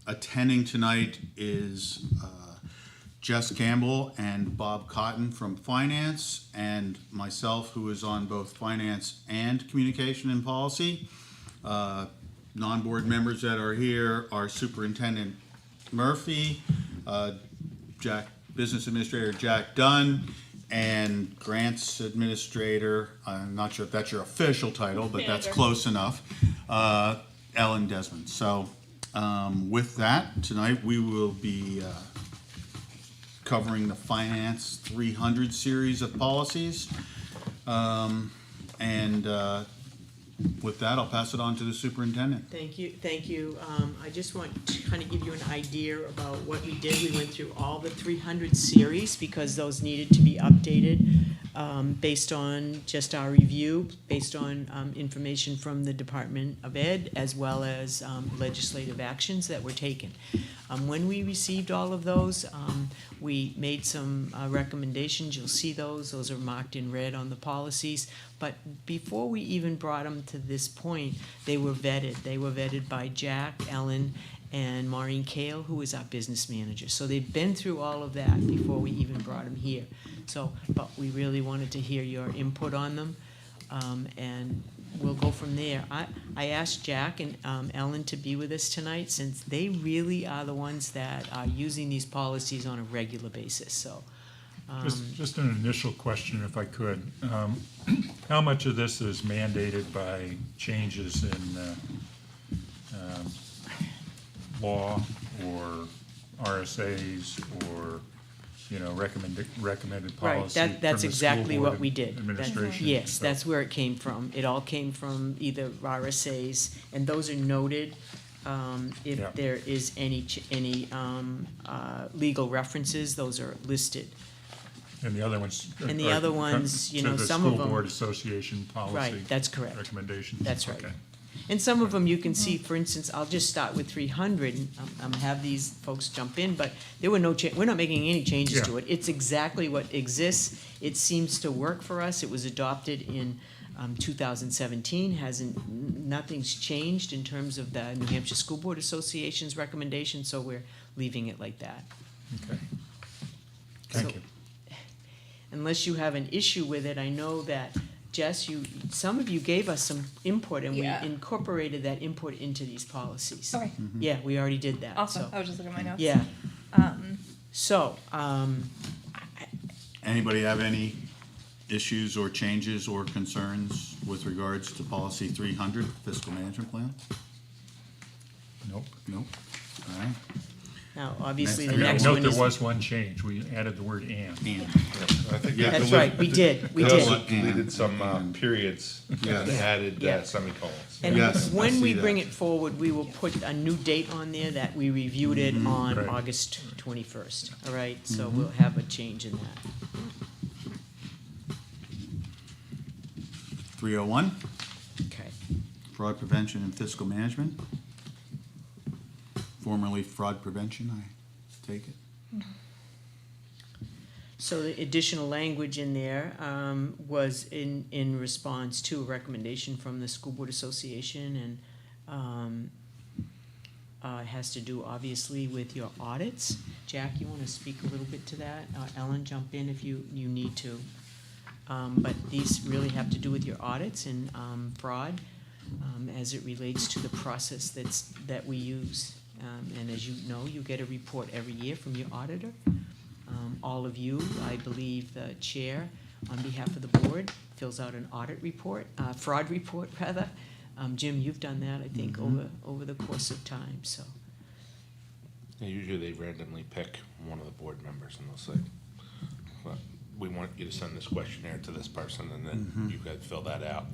Attending tonight is Jess Campbell and Bob Cotton from Finance, and myself, who is on both Finance and Communication and Policy. Non-board members that are here are Superintendent Murphy, Business Administrator Jack Dunn, and Grants Administrator, I'm not sure if that's your official title, but that's close enough, Ellen Desmond. So with that, tonight we will be covering the Finance 300 series of policies. With that, I'll pass it on to the superintendent. Thank you. I just want to kind of give you an idea about what we did. We went through all the 300 series because those needed to be updated based on just our review, based on information from the Department of Ed, as well as legislative actions that were taken. When we received all of those, we made some recommendations. You'll see those. Those are marked in red on the policies. But before we even brought them to this point, they were vetted. They were vetted by Jack, Ellen, and Maureen Kale, who is our business manager. So they've been through all of that before we even brought them here. But we really wanted to hear your input on them, and we'll go from there. I asked Jack and Ellen to be with us tonight, since they really are the ones that are using these policies on a regular basis. So. Just an initial question, if I could. How much of this is mandated by changes in law or RSAs or recommended policy? Right. That's exactly what we did. Administration. Yes, that's where it came from. It all came from either RSAs, and those are noted. If there is any legal references, those are listed. And the other ones, some of them. School Board Association policy. Right, that's correct. Recommendations. That's right. Okay. And some of them you can see, for instance, I'll just start with 300 and have these folks jump in, but there were no we're not making any changes to it. It's exactly what exists. It seems to work for us. It was adopted in 2017. Nothing's changed in terms of the New Hampshire School Board Association's recommendation, so we're leaving it like that. Okay. Thank you. Unless you have an issue with it, I know that, Jess, some of you gave us some input, and we incorporated that input into these policies. Okay. Mm-hmm. Yeah, we already did that. Awesome. So. I was just looking at my notes. Yeah. So, Anybody have any issues or changes or concerns with regards to policy 300, fiscal management plan? Nope. Nope. All right. now, obviously, Next. the next one Note is... there was one change. We added the word "and." And. I think Yeah, That's right, we did. We deleted some periods Yes. and added Yeah. semicolons. And Yes, I when see we that. bring it forward, we will put a new date on there that we reviewed it on Right. August 21st, all right? So we'll have a change in that. 301, Okay. fraud prevention and fiscal management. Formerly fraud prevention, I take it. So the additional language in there was in response to a recommendation from the School Board Association, and it has to do, obviously, with your audits. Jack, you want to speak a little bit to that? Ellen, jump in if you need to. But these really have to do with your audits and fraud as it relates to the process that we use. And as you know, you get a report every year from your auditor. All of you, I believe the chair, on behalf of the board, fills out an audit report, fraud report rather. Jim, you've done that, I think, over the course of time. So. Yeah, usually they randomly pick one of the board members and they'll say, well, we want you to send this questionnaire to this person, and then you guys fill that out.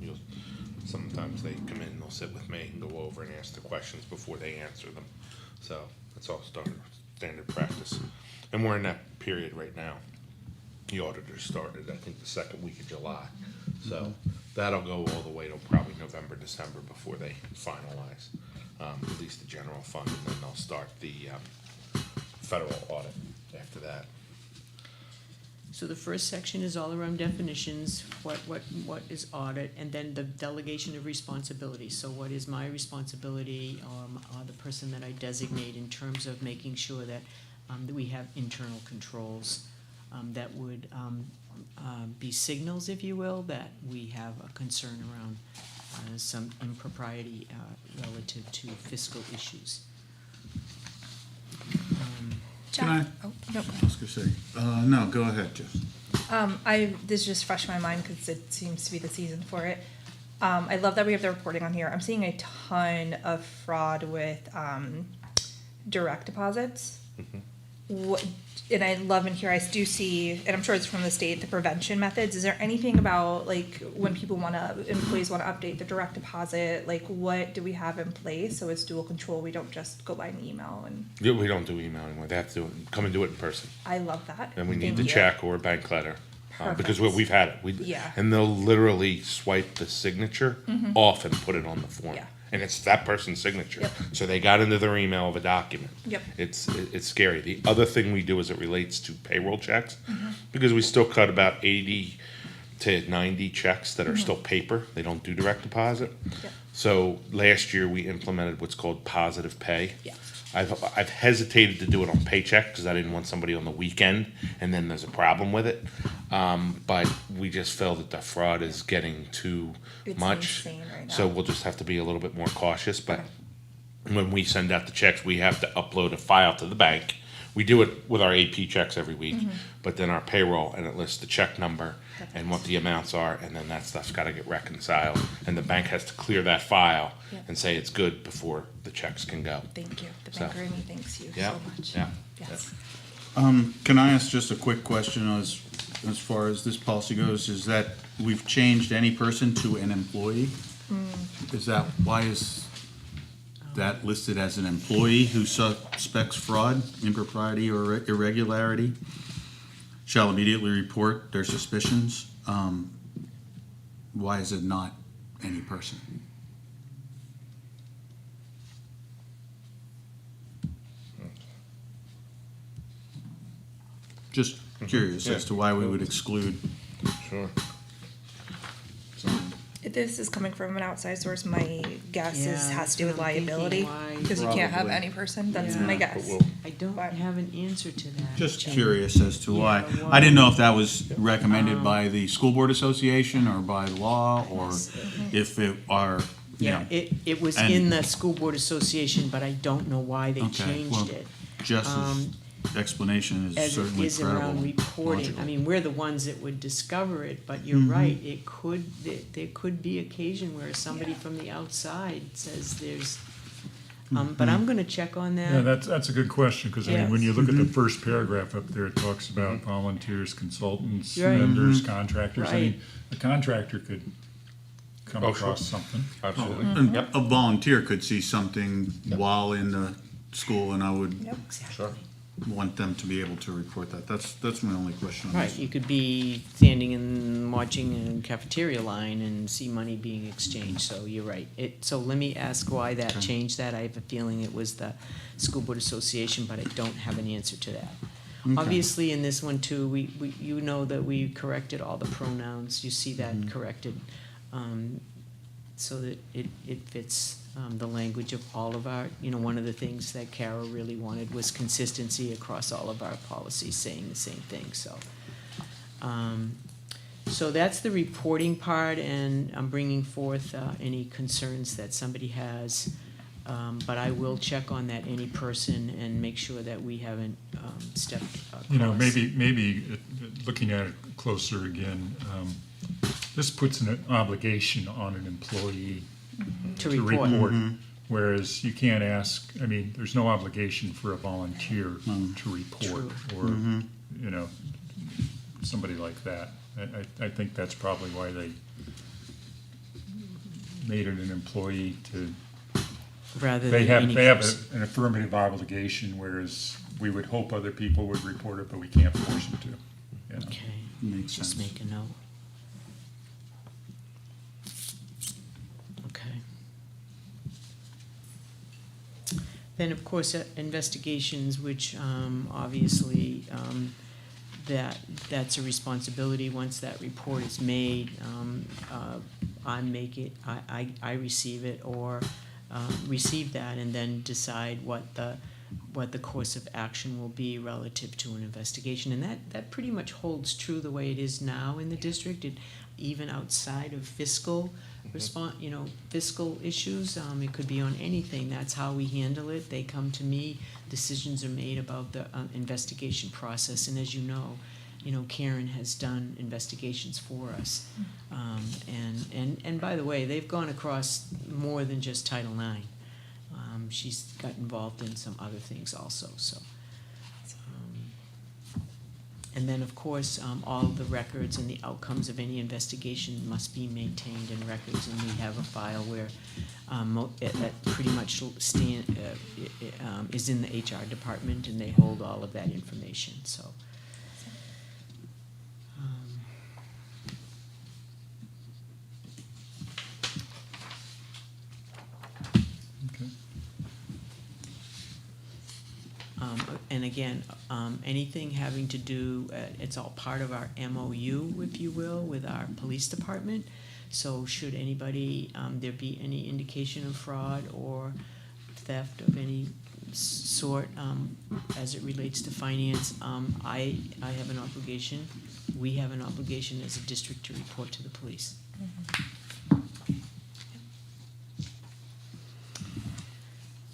Sometimes they come in and they'll sit with me and go over and ask the questions before they answer them. So that's all standard practice. And we're in that period right now. The auditors started, I think, the second week of July. So that'll go all the way to probably November, December before they finalize at least the general fund, and then they'll start the federal audit after that. So the first section is all around definitions, what is audit, and then the delegation of responsibility. So what is my responsibility, the person that I designate in terms of making sure that we have internal controls that would be signals, if you will, that we have a concern around some impropriety relative to fiscal issues. Can I? Oh, no. I was gonna say, no, go ahead, Jeff. This just fresh in my mind because it seems to be the season for it. I love that we have the reporting on here. I'm seeing a ton of fraud with direct deposits. And I love in here, I do see, and I'm sure it's from the state, the prevention methods. Is there anything about, like, when employees want to update the direct deposit, like, what do we have in place so it's dual control? We don't just go by an email, and Yeah, we don't do email anymore. They have to come and do it in person. I love that. And we need Thank the you. check or a bank letter. Because Perfect. we've had it. Yeah. And they'll literally swipe the signature off and put it on the form. Yeah. And it's that person's signature. Yep. So they got into their email of a document. Yep. It's scary. The other thing we do as it relates to payroll checks, because we still cut about 80 to 90 checks that are still paper. They don't do direct deposit. Yep. So last year we implemented what's called positive pay. Yeah. I've hesitated to do it on paycheck because I didn't want somebody on the weekend and then there's a problem with it. But we just feel that the fraud is getting too It's much. insane right now. So we'll just have to be a little bit more cautious. But when we send out the checks, we have to upload a file to the bank. We do it with our AP checks every week, but then our payroll, and it lists the check number and what the amounts are, and then that stuff's got to get reconciled. And the bank has to clear that file Yep. and say it's good before the checks can go. Thank you. The So- banker in me thanks you Yeah, so much. yeah. Yes. Can I ask just a quick question as far as this policy goes? Is that we've changed any person to an employee? Is that, why is that listed as an employee who suspects fraud, impropriety, or irregularity? Shall immediately report their suspicions. Why is it not any person? Just curious as to why we would exclude. Sure. If this is coming from an outside source, my guess is Yeah, has that's to do with what I'm thinking, liability. why- Because you can't have Probably. any person, that's Yeah. my But guess. we'll- I don't But- have an answer to that. Just Jen. curious as to why. Yeah, I didn't know if that was recommended by the school board association or by law, or if it are, you Yeah, know. it was and- in the school board association, but I don't know why they Okay, well, changed it. Jess's explanation is As it certainly is credible. around reporting, logical. I mean, we're the ones that would discover it, but you're right, it could, there could be occasion where somebody from the outside says there's, but I'm gonna check on Yeah, that. that's a good question, because I mean, when Yes. you look at the first paragraph up there, it talks about volunteers, consultants, Right. vendors, contractors. I mean, Right. a contractor could come Oh, sure. across something. Absolutely. And a volunteer could see something while in the school, and I would Yep. Sure. want them to be able to report that. That's my only question on Right, this. you could be standing and watching a cafeteria line and see money being exchanged, so you're right. So let me ask why that Okay. changed that. I have a feeling it was the school board association, but I don't have an answer to that. Okay. Obviously, in this one too, you know that we corrected all the pronouns. You see that Mm-hmm. corrected, so that it fits the language of all of our, one of the things that Cara really wanted was consistency across all of our policies, saying the same thing, so. So that's the reporting part, and I'm bringing forth any concerns that somebody has. But I will check on that any person and make sure that we haven't stepped across. Maybe looking at it closer again, this puts an obligation on an employee To to report. report. Whereas you can't ask, I mean, there's no obligation for a volunteer to report, or, somebody like that. I think that's probably why they made it an employee to, Rather they than have, any they have person. an affirmative obligation, whereas we would hope other people would report it, but we can't force them to, you know. Okay, Makes just sense. make a note. Okay. Then, of course, investigations, which obviously that's a responsibility. Once that report is made, I receive it or receive that and then decide what the course of action will be relative to an investigation. And that pretty much holds true the way it is now in the district, even outside of fiscal fiscal issues. It could be on anything. That's how we handle it. They come to me, decisions are made about the investigation process. And as you know, Karen has done investigations for us. And by the way, they've gone across more than just Title IX. She's got involved in some other things also, so. And then, of course, all of the records and the outcomes of any investigation must be maintained in records, and we have a file where that pretty much is in the HR department, and they hold all of that information, so. Okay. And again, anything having to do, it's all part of our MOU, if you will, with our police department. So should anybody, there be any indication of fraud or theft of any sort as it relates to finance, I have an obligation, we have an obligation as a district to report to the police.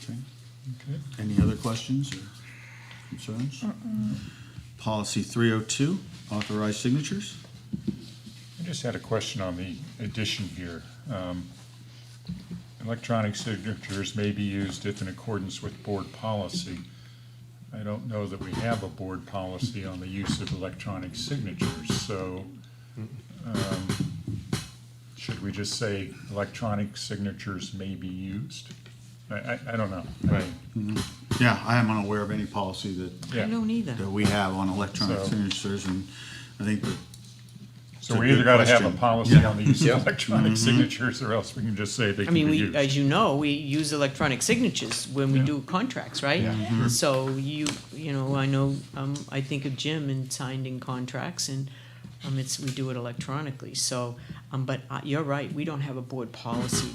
Okay. Okay. Any other questions or concerns? Policy 302, authorized signatures. I just had a question on the addition here. Electronic signatures may be used if in accordance with board policy. I don't know that we have a board policy on the use of electronic signatures, so should we just say electronic signatures may be used? I don't know. Right. Yeah, I am unaware of any policy that I don't either. we have on electronic So- signatures, and I think that So It's a we either good gotta have a question. policy Yeah. on the use Yeah. of electronic signatures, or else we can just say they I can mean, be we, used. as you know, we use electronic signatures when we Yeah. do contracts, right? Yeah. So I know, I think of Jim and signed in contracts and, we do it electronically, so, but you're right, we don't have a board policy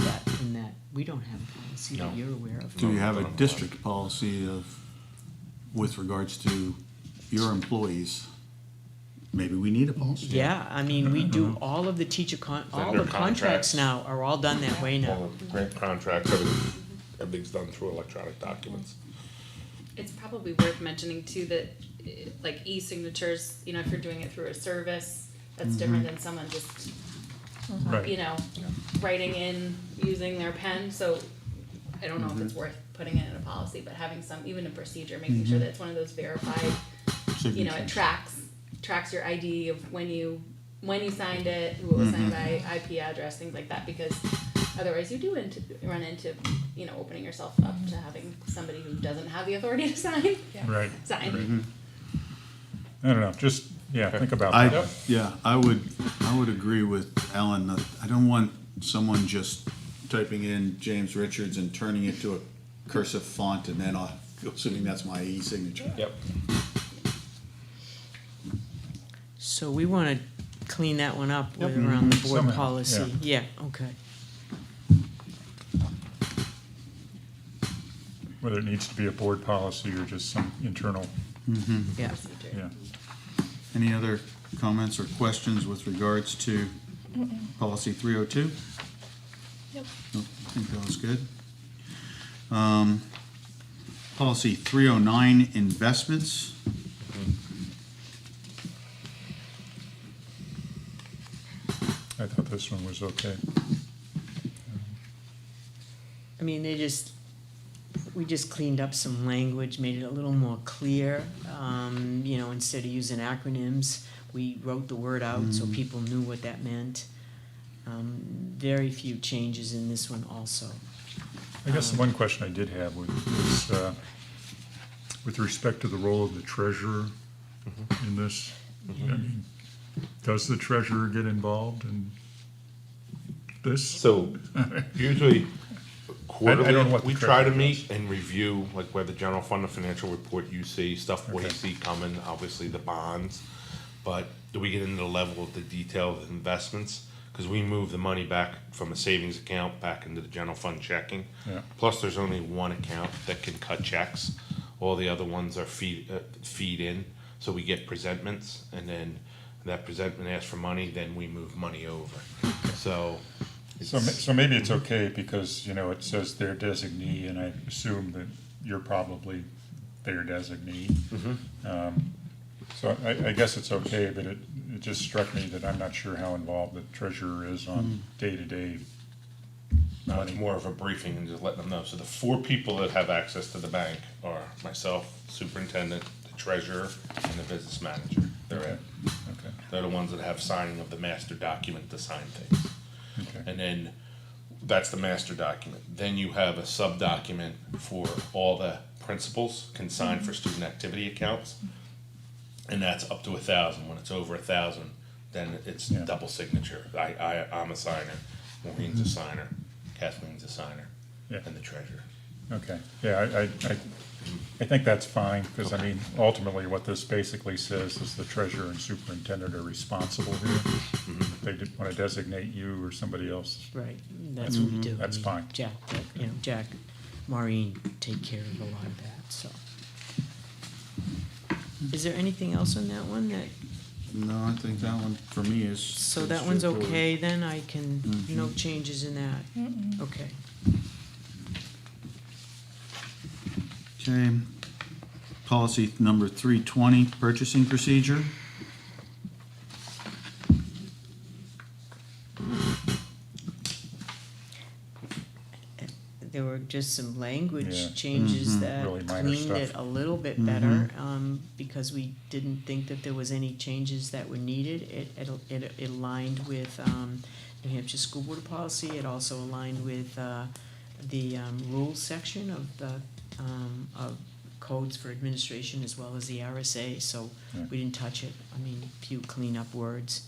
we don't have a policy that No. you're aware of. do you have a district policy with regards to your employees? Maybe we need a policy. Yeah, I mean, we do all of the all Vendor the contracts contracts. now are all done that way now. All the grant contracts, everything's done through electronic documents. It's probably worth mentioning too that, like e-signatures, if you're doing it through a service, that's different than someone just, Right. writing in using their pen. So I don't know if it's worth putting it in a policy, but having even a procedure, making sure that it's one of those verified, it Signatures. tracks your ID of when you signed it, who it was signed by, IP address, things like that, because otherwise you do run into, opening yourself up to having somebody who doesn't have the authority to sign. Right. Sign. I don't know, just, think about that. I would agree with Ellen that I don't want someone just typing in James Richards and turning it to a cursive font and then assuming that's my e-signature. Yep. So we want to clean that one up with around the board Somehow, policy. Yeah, okay. Whether it needs to be a board policy or just some internal, Yeah. Procedure. yeah. Any other comments or questions with regards to policy 302? Nope. Nope, I think that was good. Policy 309, investments. I thought this one was okay. I mean, we just cleaned up some language, made it a little more clear. Instead of using acronyms, we wrote the word out so people knew what that meant. Very few changes in this one also. I guess the one question I did have was with respect to the role of the treasurer in this. I mean, does the treasurer get involved in this? So usually quarterly, know what the we try to treasurer meet does. and review, like where the general fund, the financial report you see, stuff what you Okay. see coming, obviously the bonds. But do we get into the level of the detail of the investments? Because we move the money back from a savings account back into the general fund checking. Yeah. Plus, there's only one account that can cut checks. All the other ones are feed in. So we get presentments, and then that presentment asks for money, then we move money over. So. So maybe it's okay because, you know, it says their designee, and I assume that you're probably their designee. So I guess it's okay, but it just struck me that I'm not sure how involved the treasurer is on day-to-day No, it's money. more of a briefing and just letting them know. So the 4 people that have access to the bank are myself, superintendent, the treasurer, and the business manager. They're it. Okay, They're the ones that have signing of the master document to sign things. okay, And then that's the master document. Then you have a sub-document for all the principals can sign for student activity accounts. And that's up to 1,000. When it's over 1,000, then it's Yeah. double signature. I'm a signer, Maureen's a signer, Kathleen's a signer, Yeah. and the treasurer. okay. Yeah, I think that's fine, because I mean, ultimately, what this basically says is the treasurer and superintendent are responsible here. If they did want to designate you or somebody else, Right, that's what we do. That's I mean, fine. Jack, Maureen take care of a lot of that, so. Is there anything else on that one that, No, I think that one for me is. so is that one's straightforward. okay, then I can, no changes in that? Okay. Okay. Policy number 320, purchasing procedure. There were just some language Yeah. changes that Really minor cleaned it stuff. a little bit better, because we didn't think that there was any changes that were needed. It aligned with, New Hampshire School Board policy. It also aligned with, the, rules section of the, of codes for administration as well as the RSA, so Yeah. we didn't touch it. I mean, a few cleanup words.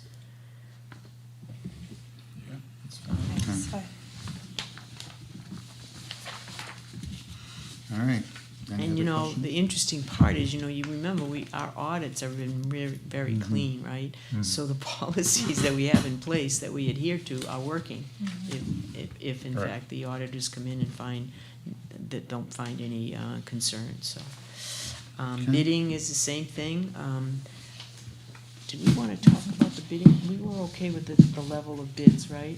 yeah, that's fine. That's fine. All right. Any And you other know, questions? the interesting part is, you know, you remember, our audits have been very clean, right? So the policies that we have in place that we adhere to are working. If in Right. fact the auditors come in and don't find any concerns, so. Okay. Bidding is the same thing. Did we wanna talk about the bidding? We were okay with the level of bids, right?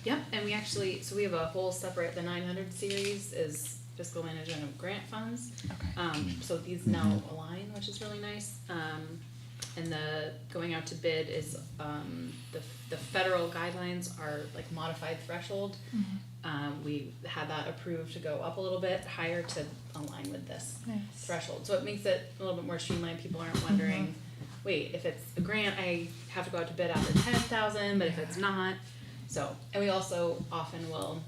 Yep, and we actually, so we have a whole separate, the 900 series is fiscal management of grant funds. So these now align, which is really nice. And the going out to bid is, the federal guidelines are like modified threshold. We had that approved to go up a little bit higher to align with this Nice. threshold. So it makes it a little bit more streamlined. People aren't wondering, wait, if it's a grant, I have to go out to bid after 10,000, but if it's not. So, and we also often will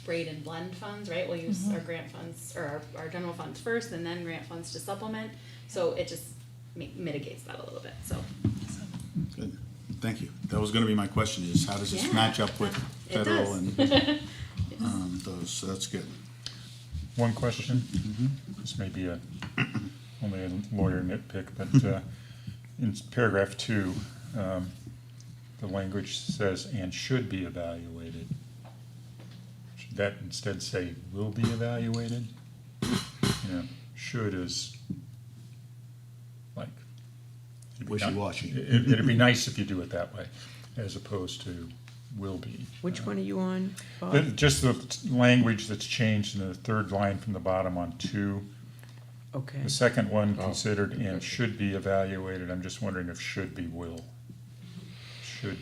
braid and blend funds, right? We'll use our grant funds, or our general funds first, and then grant funds to supplement. So it just mitigates that a little bit, so. Good. Thank you. That was gonna be my question, is how does this Yeah, match up with it federal does. and, those, so that's good. One question, this may be only a lawyer nitpick, but in paragraph 2, the language says, "and should be evaluated." Should that instead say, "will be evaluated"? You know, should is like. it'd be ni- Wishy-washy. It'd be nice if you do it that way, as opposed to will be. Which one are you on, Bob? Just the language that's changed in the third line from the bottom on 2. Okay, The second one, considered and should be evaluated, I'm just wondering if should be will. Should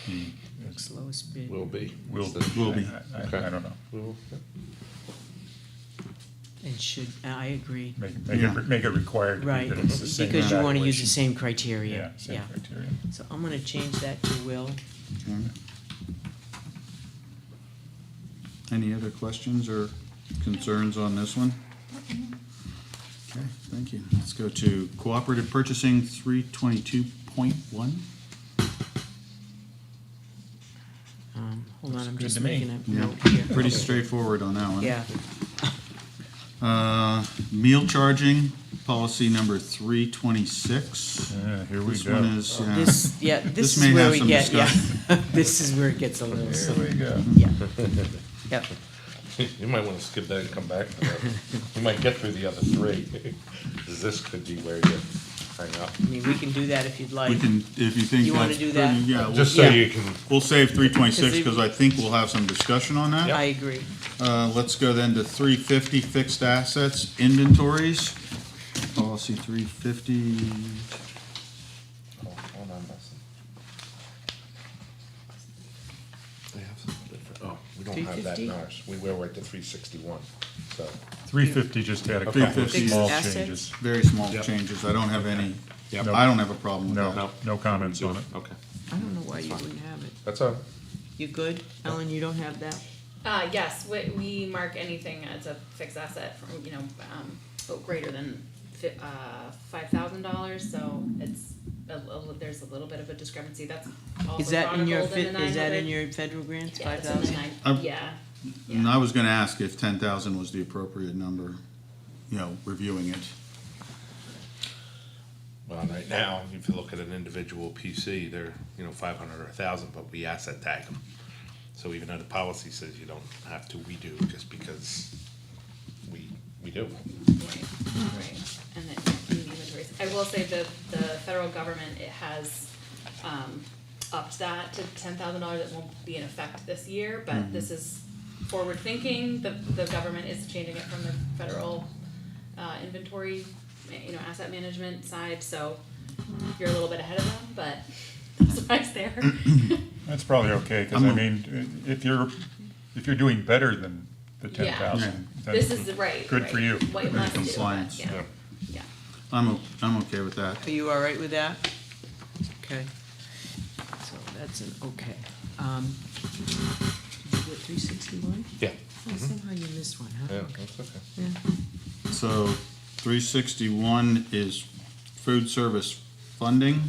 be, next lowest bid. Will be. will Instead of Will be. should. I don't know. Will, yeah. And should, I agree. Make it required to be Right, that it's the same because you wanna use the evaluation. same criteria. Yeah, same criteria. So I'm gonna change that to will. Okay. Any other questions or concerns on this one? Okay, thank you. Let's go to cooperative purchasing 322.1. Hold Hold on, I'm good just to me. making a Yeah, note here. pretty straightforward on that one. Yeah, Meal charging, policy number 326. Yeah, here we This go. one is, this This is may where have we some get, yeah, discussion. this is where it gets a little Here silly. we go. Yeah, yep. You might wanna skip that and come back to that. You might get through the other three. 'Cause this could be where you hang up. I mean, we can do that if you'd like. we can, if you think You wanna that's do pretty, that? yeah, Just so Yeah. you can, we'll save 326 'Cause because I think we'll have some discussion on that. I agree. Let's go then to 350 fixed assets inventories. Policy 350. hold on, Dustin. They have something different. Oh, we don't have that in 350? ours. We're at the 361, so. 350 just had a couple of 350. small Fixed assets? changes. Very small Yep. changes. I don't have any, Yep. Nope. I don't have a problem with No, that. no comments on it. Okay, I don't know why you wouldn't have it. that's all. You good? Ellen, you don't have that? Yes, we mark anything as a fixed asset from, greater than $5,000, so it's, there's a little bit of a discrepancy, that's also Is that in your, chronicled in the is that in 900. your federal grants, Yeah, it's in the 5,000? yeah. And I was gonna ask if 10,000 was the appropriate number, reviewing it. Well, right now, if you look at an individual PC, they're, 500 or 1,000, but we asset tag them. So even though the policy says you don't have to, we do, just because we do. Right, and then in the inventories. I will say the federal government, it has, upped that to $10,000. It won't be in effect this year, but this is forward thinking. The government is changing it from the federal, inventory, asset management side, so you're a little bit ahead of them, but no surprise there. That's probably okay, because I mean, if you're doing better than the Yeah. 10,000, then This is right. good for right. you. What you must do, Compliance. yeah, Yeah. yeah. I'm okay with that. Are you all right with that? Okay. So that's an okay. Did you get 361? Yeah. Oh, somehow you missed one, huh? Yeah, that's okay. Yeah. So 361 is food service funding.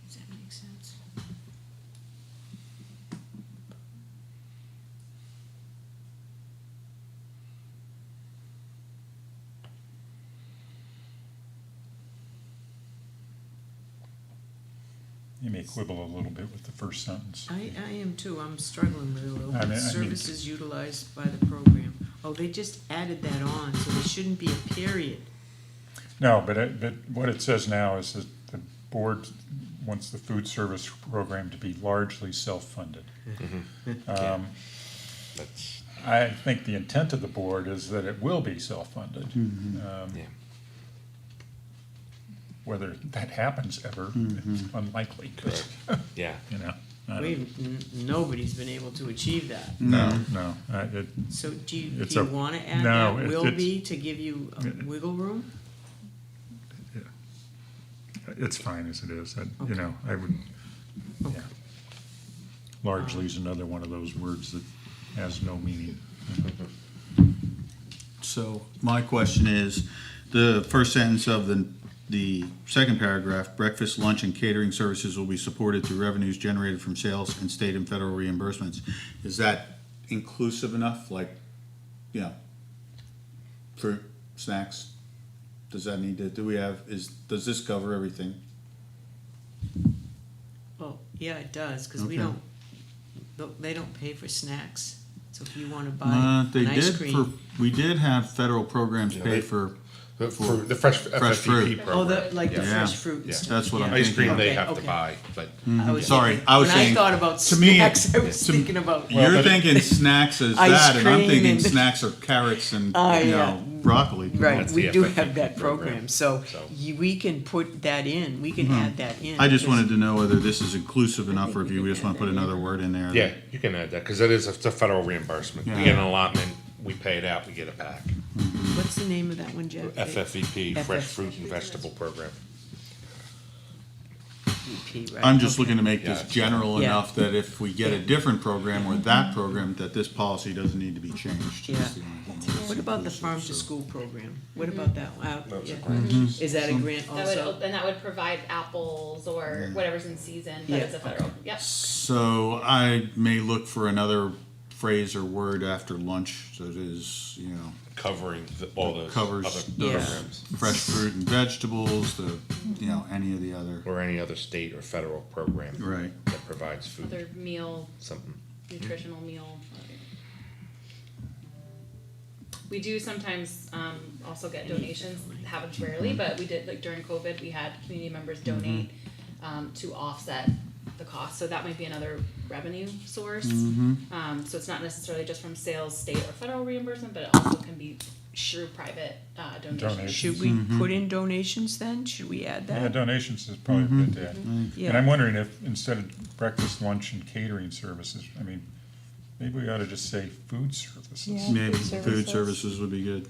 Does that make sense? You may quibble a little bit with the first sentence. I am too, I'm struggling with it a little I bit. mean- Services utilized by the program. Oh, they just added that on, so there shouldn't be a period. No, but what it says now is that the board wants the food service program to be largely self-funded. That's, I think the intent of the board is that it will be self-funded. yeah. Whether that happens ever, it's unlikely. Correct. Yeah. You know, I don't- Nobody's been able to achieve that. no, So do It's you a- wanna add no, that it- will it's- be to give you wiggle room? it's fine as it is. Okay. I would, yeah. Largely is another one of those words that has no meaning. So my question is, the first sentence of the second paragraph, breakfast, lunch, and catering services will be supported through revenues generated from sales and state and federal reimbursements. Is that inclusive enough, like, fruit, snacks? Does that need to, does this cover everything? Well, yeah, it does, cause we Okay. they don't pay for snacks. So if you wanna buy They an ice did cream. we did have federal programs Yeah, pay they- for For the fresh Fresh fruit. FFVP Oh, program. like the Yeah. fresh fruit and Yeah. stuff. That's what I'm yeah. Ice thinking. cream they Okay, have to okay. buy, but I was Sorry, thinking- I was when saying, I thought about to me, snacks, I was to- thinking about. Well, You're but- thinking snacks as Ice that, and I'm cream thinking and- snacks are carrots and, Yeah. you know, broccoli. Come Right, on. That's we the do FFVP have that program. program, so So- we can put that in, we can add that in. I just because- wanted to know whether this is inclusive enough, or if you just want to put another word in there. yeah, you can add that, because it's a federal reimbursement. We Yeah. get an allotment, we pay it out, we get it back. What's the name of that one, Jeff? FFVP, Fresh FF. Fruit and Vegetable Program. VP, right, I'm just okay. looking to make this Yeah. general Yeah. enough that if we get a different program or that program, that this policy doesn't need to be changed. Yeah. That's the only thing. What about the farm to school program? What about that? one? That's a Yeah. grant. Is that a grant That would, also? and that would provide apples or whatever's in season, Yeah, that is a federal, yep. So I may look for another phrase or word after lunch that is, you know, Covering all those covers other Yeah. programs, fresh fruit and vegetables, you know, any of the other. or any other state or federal program Right. that provides food, Other meal, something. nutritional meal. We do sometimes, also get donations, happens rarely, but we did, like during COVID, we had community members donate, to offset the cost, so that might be another revenue source. So it's not necessarily just from sales, state or federal reimbursement, but it also can be through private, donations. Donations. Should we put in donations then? Should we add Yeah, that? donations is probably good to add. And Yeah. I'm wondering if, instead of breakfast, lunch, and catering services, I mean, maybe we ought to just say food services. Yeah. Maybe Food food services. services would be good.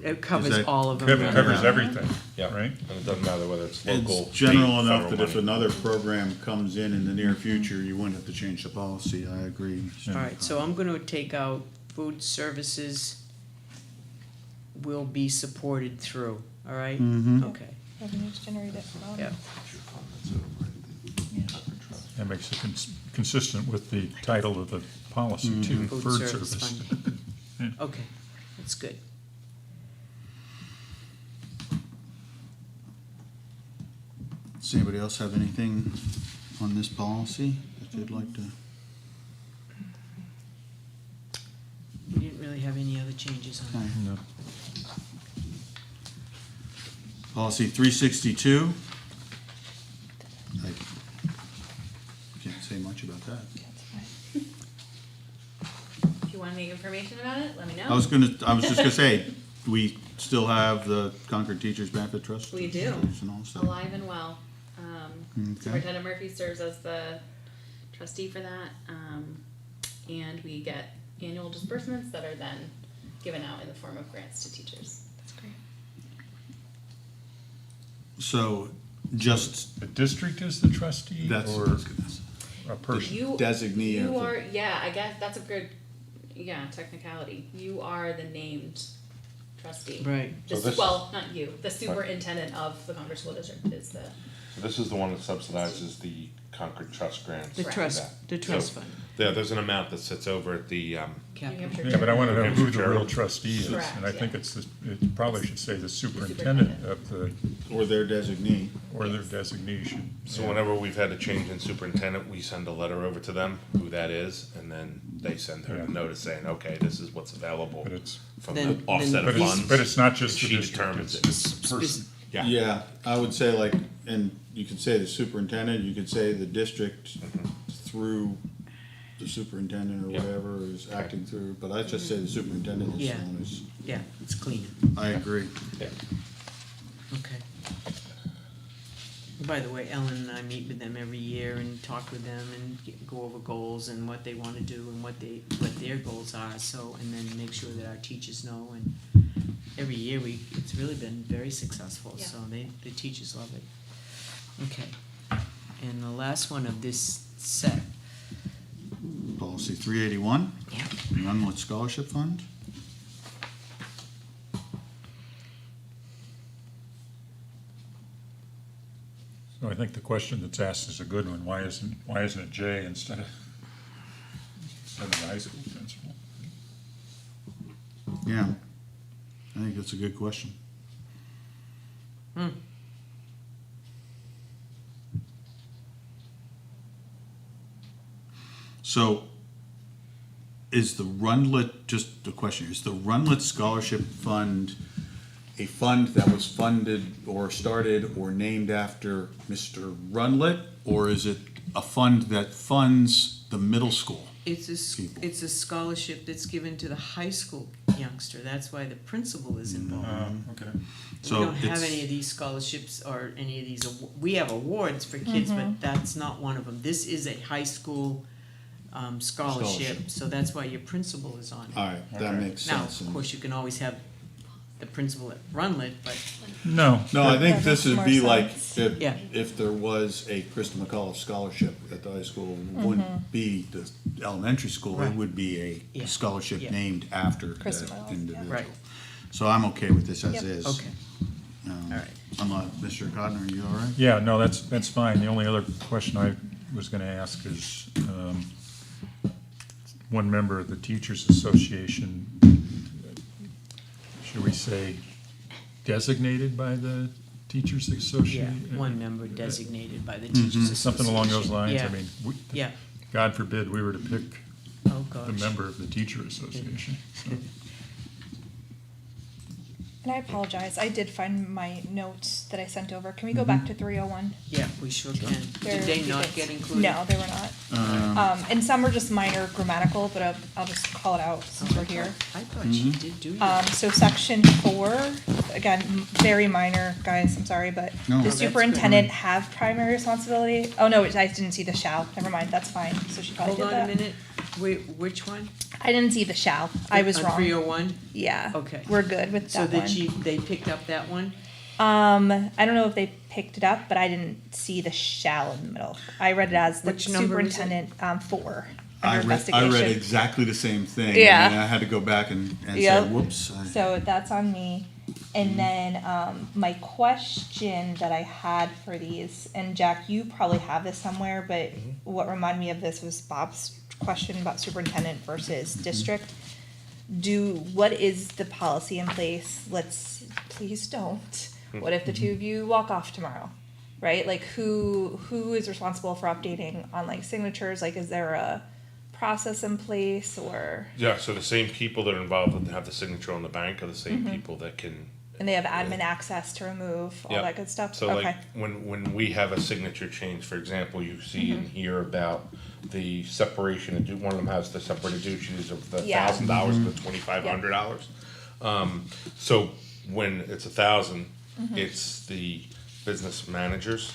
It covers that- all of them. Covers right? covers Yeah. everything, Yeah, right? and it doesn't matter whether it's local, It's state, general enough federal that if money. another program comes in the near future, you wouldn't have to change the policy. I agree. All right, so I'm gonna take out food services will be supported through, all right? Mhm. Okay, Revenues generated from. yeah. That makes it consistent with the title of the policy too, Food food service service. funding. Okay, that's good. Does anybody else have anything on this policy that you'd like to? We didn't really have any other changes on Okay. No. Policy 362. I can't say much about that. If you want any information about it, let me know. I was just gonna say, we still have the Concord Teachers Benefit Trust? We do. And all stuff. Alive and well. Okay. Superintendent Murphy serves as the trustee for that, and we get annual disbursements that are then given out in the form of grants to teachers. That's great. So, just, The district is the trustee that's, or a person? You, designee of you the- are, yeah, I guess that's a good, technicality. You are the named trustee. Right. So This- this- well, not you, the superintendent of the Concord School District is the, So this is the one that subsidizes the Concord Trust grants. The Correct. trust, the trust So, fund, Yeah, there's an amount that sits over at the, New capital. Hampshire. Yeah, but I wanna know who the Chair. real trustee is, Correct, and I think yeah. it probably should say the superintendent of the, or their designee. or their designation. so whenever we've had a change in superintendent, we send a letter over to them, who that is, and then they send her Yeah. the notice saying, okay, this is what's available But it's, from Then- the offset but of it's, funds. but it's not just the She district, determines it's it. the person. Yeah, Yeah, I would say like, and you could say the superintendent, you could say the district through the superintendent or Yeah. whatever is acting through, but I just say the superintendent is Yeah. known as, Yeah, it's cleaner, I agree. yeah. okay. By the way, Ellen and I meet with them every year and talk with them and go over goals and what they wanna do and what their goals are, so, and then make sure that our teachers know, and every year it's really been very successful, Yeah. so the teachers love it. Okay, and the last one of this set, Policy 381, yeah, Runlet Scholarship Fund. So I think the question that's asked is a good one, why isn't it J instead of the high school principal? Yeah, I think that's a good question. So, is the Runlet, just a question, is the Runlet Scholarship Fund a fund that was funded or started or named after Mr. Runlet? Or is it a fund that funds the middle school? People. It's a scholarship that's given to the high school youngster. That's why the principal is involved. Okay. So We don't have it's- any of these scholarships or any of these, we have awards for kids, but that's not one of them. This is a high school scholarship, Scholarship. so that's why your principal is on it. All right, that Okay. makes Now, sense. of course, you can always have the principal at Runlet, but No. No, I think That this makes would more be like sense. Yeah. if there was a Krista McAuliffe scholarship at the high school, it wouldn't be the elementary school, it Right. would be Yeah. a scholarship Yeah. named after Krista that McAuliffe, yeah. individual. Right. So I'm okay with this as Yep. is. okay, All right. I'm not, Mr. Cotton, are you all right? Yeah, no, that's fine. The only other question I was gonna ask is, one member of the Teachers Association, should we say designated by the Teachers yeah, Association? one member designated by the teachers association. Something along those lines. Yeah. I mean, Yeah, God forbid we were to pick oh the gosh. member of the Teacher Association. So, And I apologize, I did find my notes that I sent over. Can we go back to 301? Yeah, we sure can. There Did they are a few not bits. get included? No, they were not. And some are just minor grammatical, but I'll just call it out since we're here. I thought you did do that. So section 4, again, very minor, guys, I'm sorry, but No. the That's good. superintendent have primary responsibility. Oh, no, I didn't see the shall, never mind, that's fine, so she probably Hold did on that. a minute, wait, which one? I didn't see the shall, I was On wrong. 301? Yeah. Okay. We're good with So that the one. chief, they picked up that one? I don't know if they picked it up, but I didn't see the shall in the middle. I read it as the Which number was it? superintendent, 4, I under read investigation. exactly the same thing. Yeah. And I had to go back and say, Yep. whoops. So that's on me. And then my question that I had for these, and Jack, you probably have this somewhere, but what reminded me of this was Bob's question about superintendent versus district. What is the policy in place? Please don't. What if the two of you walk off tomorrow? Right? Like who is responsible for updating on like signatures? Like is there a process in place or, Yeah, so the same people that are involved with have the signature on the bank are the same people that can. and they have admin access to remove all Yep. that good stuff? So Okay. like when we have a signature change, for example, you see and hear about the separation of one of them has the separated duties of the Yeah. $1,000 to the $2,500. So when it's 1,000, it's the business manager's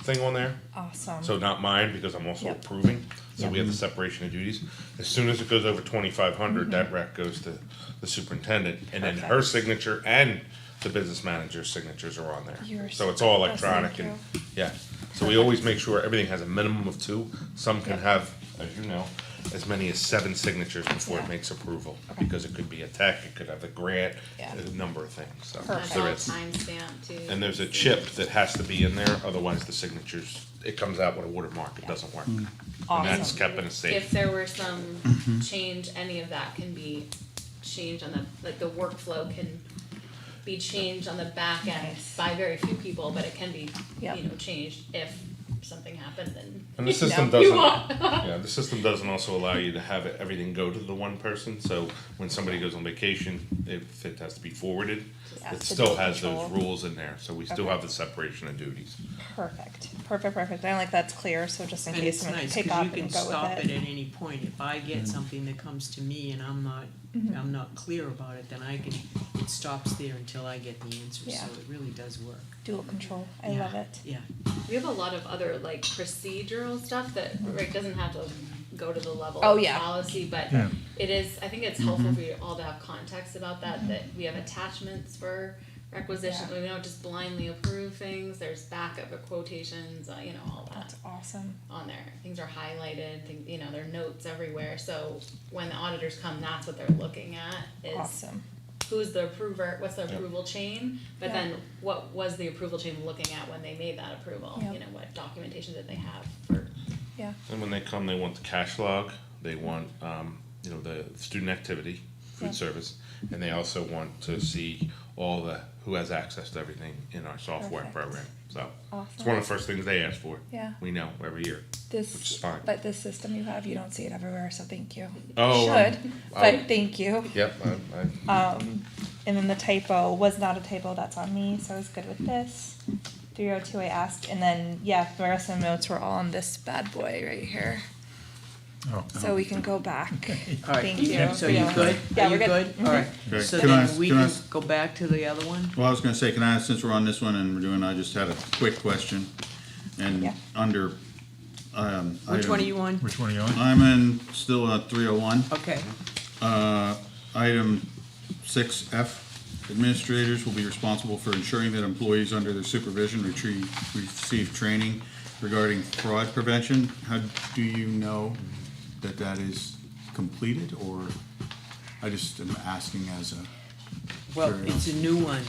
thing on there. Awesome. So not mine, because I'm also Yep. approving, so Yep. we have the separation of duties. As soon as it goes over 2,500, that rec goes to the superintendent, and then her Perfect. signature and the business manager's signatures are on there. You're So it's so- all yes, electronic thank and, yeah. So we always make sure everything has a minimum of 2. Some can Yep. have, as you know, as many as 7 signatures before it Yeah. makes approval. Okay. Because it could be a tech, it could have a grant, Yeah. a number of things, so. Perfect. there That's is. all timestamped too. And there's a chip that has to be in there, otherwise the signatures, it comes out with a watermark, it doesn't work. And that's Awesome. kept in a safe. If there were some change, any of that can be changed on the, like the workflow can be changed on the back end Nice. by very few people, but it can be, Yep. changed if something happened, then. And the system you doesn't, won't. yeah, the system doesn't also allow you to have everything go to the one person, so when somebody goes on vacation, if it has to be forwarded, Yeah, it the still dual has those control. rules in there, so we still Okay. have the separation of duties. Perfect. I like that's clear, so just in And case it's someone can nice, pick cause up you can and go stop with it it. at any point. If I get something that comes to me and I'm not clear about it, then it stops there until I get the answer, Yeah. so it really does work. Dual control. I Yeah, love it. Yeah, We have a lot of other like procedural stuff that, right, doesn't have to go to the level Oh, of yeah. policy, but Yeah. it is, I think it's helpful for you all to have context about that, that we have attachments for requisitions, Yeah. we don't just blindly approve things, there's backup of quotations, all that That's awesome. on there. Things are highlighted, there are notes everywhere, so when the auditors come, that's what they're looking at, is Awesome. who's the approver, what's the approval chain, but Yeah. then what was the approval chain looking at when they made that approval? Yep. What documentation did they have for, Yeah. And when they come, they want the cash log, they want, the student activity, Yeah. food service, and they also want to see all who has access to everything in our software Perfect. program, so. It's Awesome. one of the first things they ask for. Yeah. We know every year. This, Which is fine. but this system you have, you don't see it everywhere, so thank you. Oh, Should, but thank you. Yep, And then the typo was not a typo, that's on me, so I was good with this. 302 I asked, and then, yeah, the rest of the notes were all on this bad boy right here. Oh, So we can go back. All right, Thank you. so you Yeah. good? Yeah, Are you we're good. All right, Okay, so can I- then we can I- can go back to the other one? Well, I was gonna say, can I, since we're on this one and we're doing, I just had a quick question. And Yeah. under, Which one are item- you on? which one are you on? I'm in, still at 301. Okay, Item 6F, administrators will be responsible for ensuring that employees under their supervision receive training regarding fraud prevention. How do you know that that is completed, or I just am asking as a, well, it's a new one.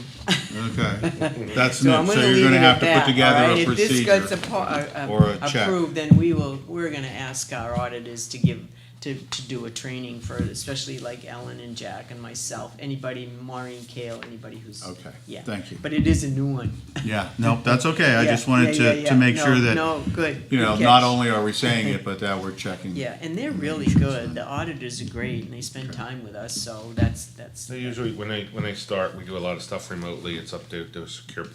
okay, that's So I'm new, so gonna you're leave gonna it have at to that, put together all right? a If this gets procedure. Or a check. approved, then we're gonna ask our auditors to do a training for, especially like Ellen and Jack and myself, anybody, Maureen Kale, anybody who's. Okay, Yeah. thank you. But it is a new one. Yeah, no, that's okay, I Yeah, just wanted yeah, to yeah. make No, sure that, No, good. you know, good not catch. only are we saying it, but that we're checking. Yeah, and they're really Sure. good, the auditors are great, and they spend time with us, so that's. They usually, when they start, we do a lot of stuff remotely, it's up to the secure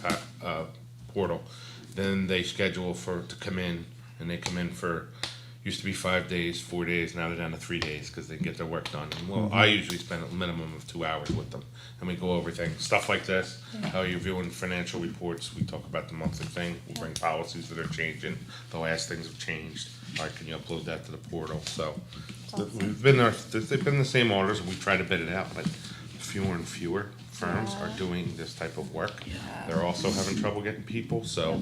portal. Then they schedule to come in, and they come in for, used to be 5 days, 4 days, now they're down to 3 days, because they get their work done. And well, I usually spend a minimum of 2 hours with them, and we go over things, stuff like this, how you're viewing financial reports, we talk about the monthly thing, we'll bring policies that are changing, the last things have changed, all right, can you upload that to the portal, so. We've been there, they've been the same orders, we try to bid it out, but fewer and fewer firms are doing this type of work. They're also having trouble getting people, so,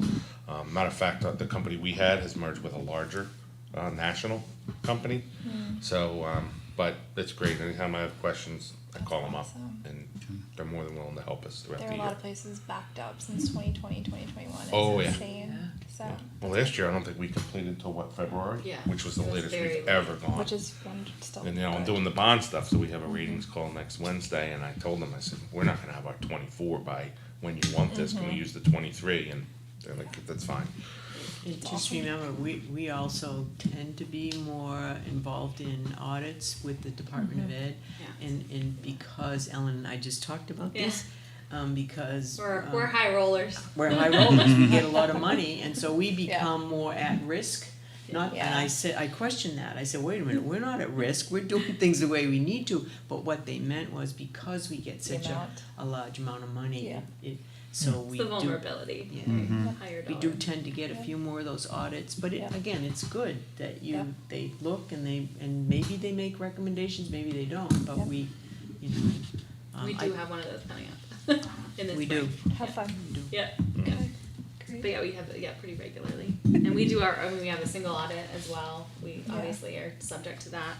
matter of fact, the company we had has merged with a larger, national company. So, but it's great, anytime I have questions, I call them up, Awesome. and they're more than willing to help us throughout There the are a year. lot of places backed up since 2020, 2021. It's Oh, yeah. insane. So, Well, last year, I don't think we completed till what, February? Yeah. Which was the It was latest very we've ever gone. which is still. And, you know, I'm good. doing the bond stuff, so we have a ratings call next Wednesday, and I told them, I said, we're not gonna have our 24 by when you want this, can we use the 23? And they're like, that's fine. And just remember, we also tend to be more involved in audits with the Department of Ed. Yeah. And because Ellen and I just talked about this, because. We're high rollers. We're high rollers, we get a lot of money, and so we become more at risk. Not, and I Yeah. said, I questioned that, I said, wait a minute, we're not at risk, we're doing things the way we need to, but what they meant was because we get The such amount. a large amount of money, Yeah. so we It's do. the vulnerability. Yeah. The higher We dollar. do tend to get a few more of those audits, but Yeah. again, it's good that Yeah. they look and maybe they make recommendations, maybe they don't, but Yeah. we, you know. We I- do have one of those coming up in this We do. spring. Have fun. Yeah. Okay. Great. But yeah, we have pretty regularly, and we do we have a single audit as well. We Yeah. obviously are subject to that.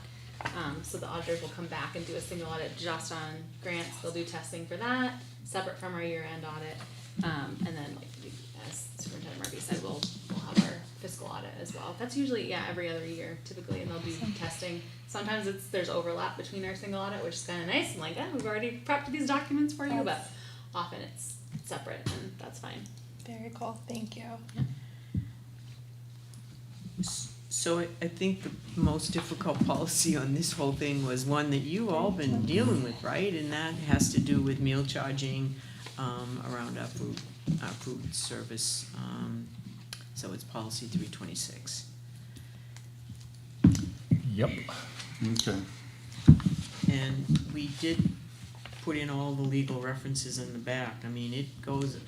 So the auditors will come back and do a single audit just on grants. They'll do testing for that, separate from our year-end audit. And then, like as Superintendent Murphy said, we'll have our fiscal audit as well. That's usually every other year typically, and they'll do testing. Sometimes there's overlap between our single audit, which is kind of nice. And like, we've already prepped these documents for you, but often it's separate, and that's fine. Very cool. Thank you. So I think the most difficult policy on this whole thing was one that you've all been dealing with, right? And that has to do with meal charging around our food service. So it's policy 326. Yep. Okay. And we did put in all the legal references in the back. I mean, it goes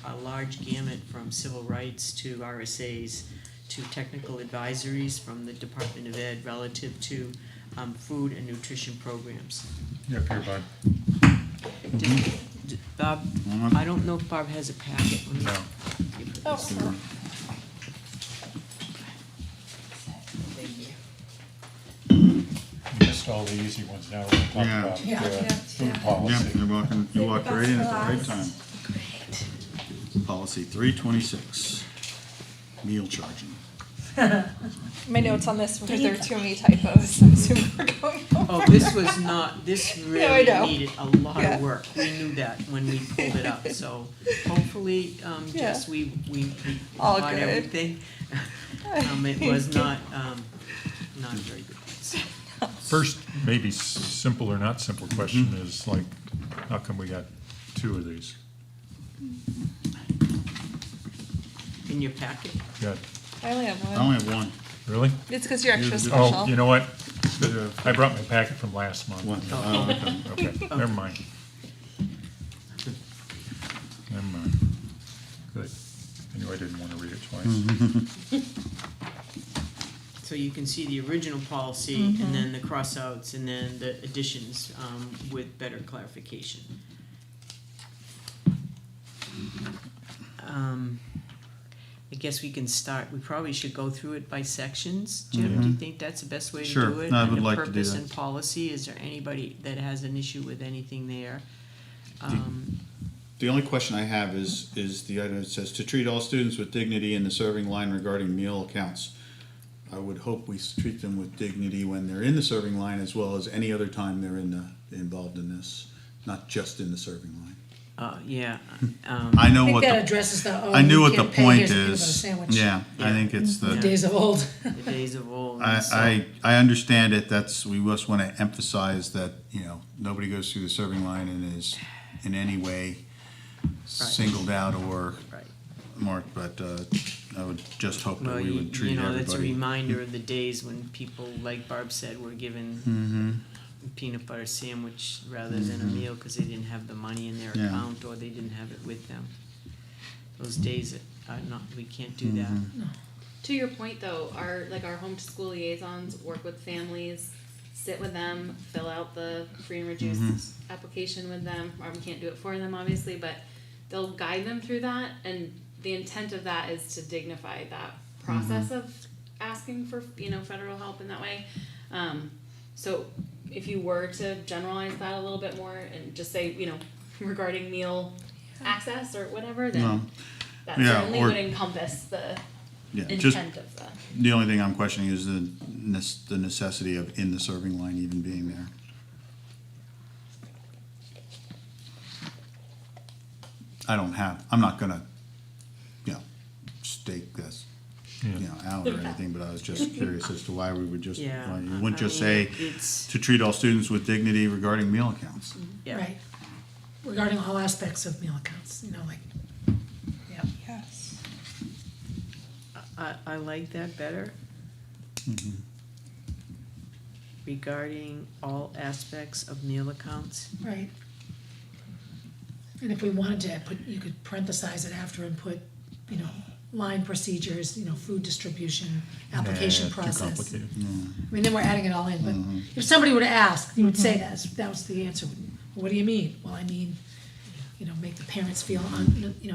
a large gamut from civil rights to RSAs to technical advisories from the Department of Ed relative to food and nutrition programs. Yep, here, Bob. Bob, I don't know if Barb has a packet. Let me No. give her Oh, this. Thank you. You missed all the easy ones, now we're gonna talk Yeah. about Yeah. food Yeah, policy. you're walking, you walked right in at the right Best time. Great. Policy 326, meal charging. My notes on this because there were too many typos. I'm assuming we're going over. Oh, this was not, this I really know. needed a lot Yeah. of work. We knew that when we pulled it up, so hopefully, Yeah. Jess, we All got good. everything. It was not very good. First, maybe simple or not simple question is like, How come we got 2 of these? In your packet. Yeah, I only have I one. only have one. really? It's because you're extra Oh, special. Oh, you know what? I brought my packet from last month. One. Okay, never mind. Never mind. Good. I knew I didn't want to read it twice. So you can see the original policy, and then the cross-outs, and then the additions with better clarification. I guess we can start, we probably should go through it by sections. Jim, do you think that's the best way to Sure, do it? I would Under like to do purpose that. and policy, is there anybody that has an issue with anything there? The only question I have is the item that says to treat all students with dignity in the serving line regarding meal accounts. I would hope we treat them with dignity when they're in the serving line as well as any other time they're involved in this, not just in the serving line. Yeah. I know I think what that the, addresses the, oh, I knew you what the can't pay, point here's a peanut butter is. sandwich. Yeah, I think it's The the, days of old. The days of old. and so- I understand it, we just want to emphasize that, nobody goes through the serving line and is in any way singled out or Right. marked, but I would just hope that Well, we would treat everybody. that's a reminder of the days when people, like Barb said, were given Mm-hmm. a peanut butter sandwich rather than a meal because they didn't have the money in their Yeah. account or they didn't have it with them. Those days are not, we can't do that. Mm-hmm. To your point though, our home to school liaisons work with families, sit with them, fill out the free and reduced application with them, or we can't do it for them obviously, but they'll guide them through that, and the intent of that is to dignify that process of asking for, federal help in that way. So if you were to generalize that a little bit more and just say, regarding meal access or whatever, then No. that Yeah, certainly or- would encompass the Yeah, intent just, of the. the only thing I'm questioning is the necessity of in the serving line even being there. I'm not gonna, stake this, out or anything, but I was just curious as to why we would just, Yeah. why you wouldn't I just mean, say it's, to treat all students with dignity regarding meal accounts. yeah. Right. Regarding all aspects of meal accounts, yeah. Yes. I like that better. Regarding all aspects of meal accounts. Right. And if we wanted to you could parenthesize it after and put, line procedures, food distribution, application Too process. complicated. I mean, then we're adding it all in, but if somebody were to ask, you would say that was the answer. What do you mean? Well, I mean, make the parents feel,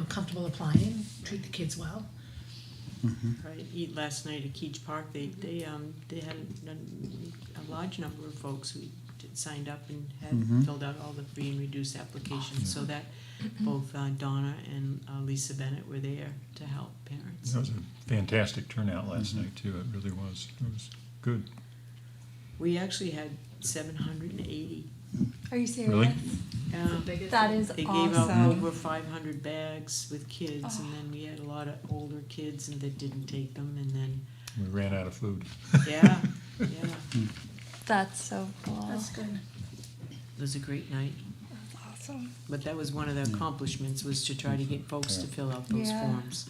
comfortable applying, treat the kids well. Right, last night at Keach Park, they had a large number of folks who signed up and had filled out all the free and reduced applications, so that both Donna and Lisa Bennett were there to help parents. That was a fantastic turnout last night, too. It really was. It was good. We actually had 780. Are you serious? Really? Biggest That thing. is They gave out awesome. over 500 bags with kids, and then we had a lot of older kids and that didn't take them, and then, We ran out of food. yeah, That's so cool. That's good. it was a great night. That's awesome. But that was one of the accomplishments, was to try to get folks to fill out those Yeah. forms.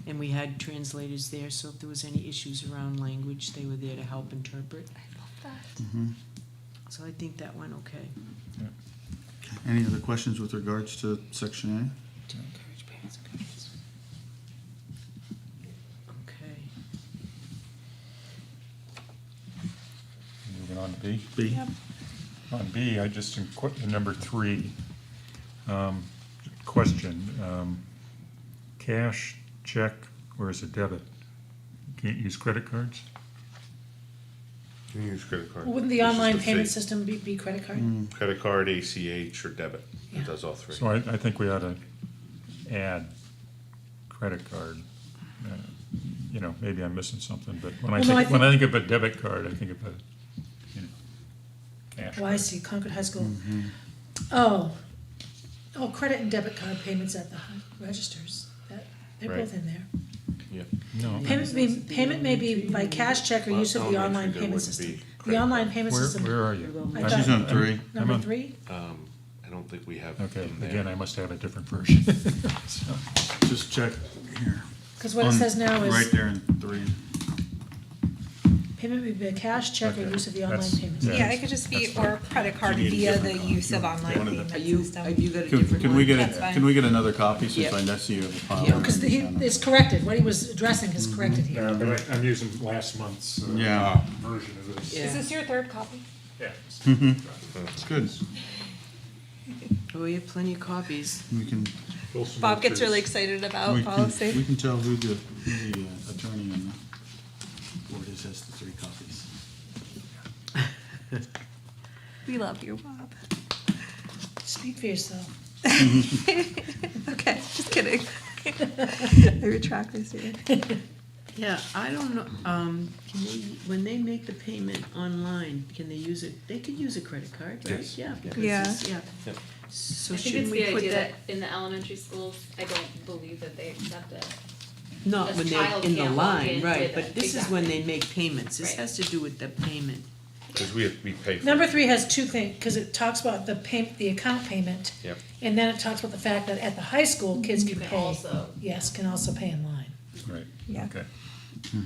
And we had translators there, so if there was any issues around language, they were there to help interpret. I love that. So I think that went okay. Any other questions with regards to section To encourage parents and guardians. Okay. Moving on to B. A? B? Yep. On B, I just, in number 3, question, cash, check, or is it debit? Can't use credit cards? You can use credit card. Well, wouldn't the This is online the payment fee. system be credit card? Credit card, ACH, or debit. Yeah. It does all three. So I think we ought to add credit card. Maybe I'm missing something, but when I Well, no, think, when I think of a debit card, I think of a, cash Oh, I card. see, Concord High School. Oh, credit and debit card payments at the registers, they're Right. both in there. Yeah. No, Payment may be by cash, check, or use of the Elementary, online there payment wouldn't system. be The credit online card. payment where system, are you? I She's thought- on 3. number I'm on- 3? I don't think we have Okay, them there. again, I must have a different version. So, Just check here. Cause what it On- says now Right is there in 3. payment may be a cash, check, or Okay, use of the online that's- payment. yeah. Yeah, it could just be, That's or credit card You need a via the different copy. use of online One of the- payment Are you, system. have you got a different one? Can we get That's fine. can we get another copy since Yeah. I see you have a pile? Yeah, of Cause them? it's corrected, what he was addressing is corrected here. But I'm using last month's Yeah. version of this. Yeah. Is this your third copy? Yeah. It's good. Oh, we have plenty of copies. We can, Fill some Bob more gets really trees. excited we about can, policy. we can tell who the attorney in the board is has the 3 copies. We love you, Bob. Speak for yourself. Okay, just kidding. I retract this here. Yeah, I don't know, can they, when they make the payment online, can they use it, they could use a credit card, right? Yes. Yeah, because Yeah. it's, yeah. Yep. So I think shouldn't it's we the put idea that, that in the elementary schools, I don't believe that they accept it. not a when they're child in the can't log line, in right, with but it, this is when exactly. they make payments, this Right. has to do with the payment. Because we pay for. Number 3 has 2 things, cause it talks about the account payment. Yep. And then it talks about the fact that at the high school, kids You can can pay. also- Yes, can also pay online. Right, Yeah. okay.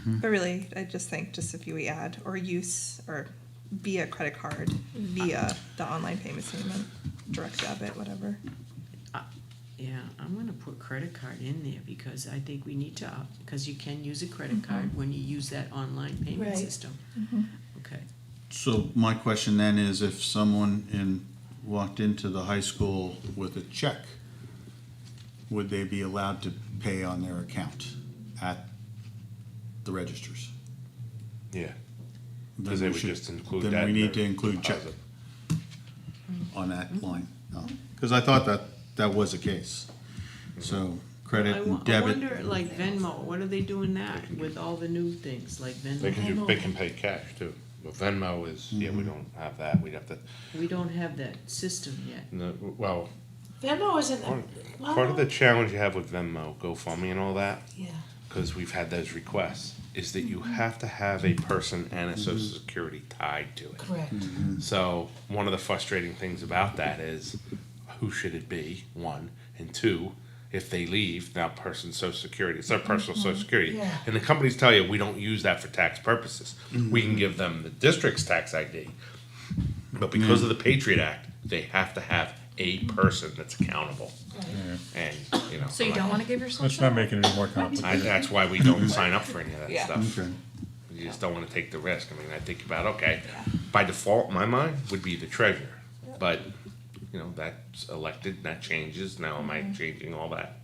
But really, I just think just if you add or use or via credit card, via the online payment statement, direct debit, whatever. Yeah, I'm gonna put credit card in there because I think we need to, because you can use a credit card when you use that online payment Right. system. Okay, So my question then is if someone walked into the high school with a check, would they be allowed to pay on their account at the registers? Yeah, Then because they we would should- just include then that. we in need their to include check deposit. on that line. Because I thought that was the case. So credit I and debit. wonder, like Venmo, what are they doing that with all the new things, like They Venmo? can pay cash too. But Venmo is, yeah, we don't have that. We'd have to, We don't have that system yet. no, well, Venmo isn't, part of the challenge you have with Venmo, GoFundMe and all that, yeah. because we've had those requests, is that you have to have a person and a social security tied to it. Correct. So one of the frustrating things about that is who should it be, 1, and 2, if they leave, now person's social security, it's their personal social security. Yeah. And the companies tell you, we don't use that for tax purposes. We can give them the district's tax ID. But because of the Patriot Act, they have to have a person that's accountable. And, you know. So you don't wanna give your social? Let's not make it any more complicated. That's why we don't sign up for any of that Yeah. stuff. Okay. You just don't wanna take the risk. I mean, I think about, okay, by default, in my mind, would be the treasurer. But, you know, that's elected, that changes, now am I changing all that?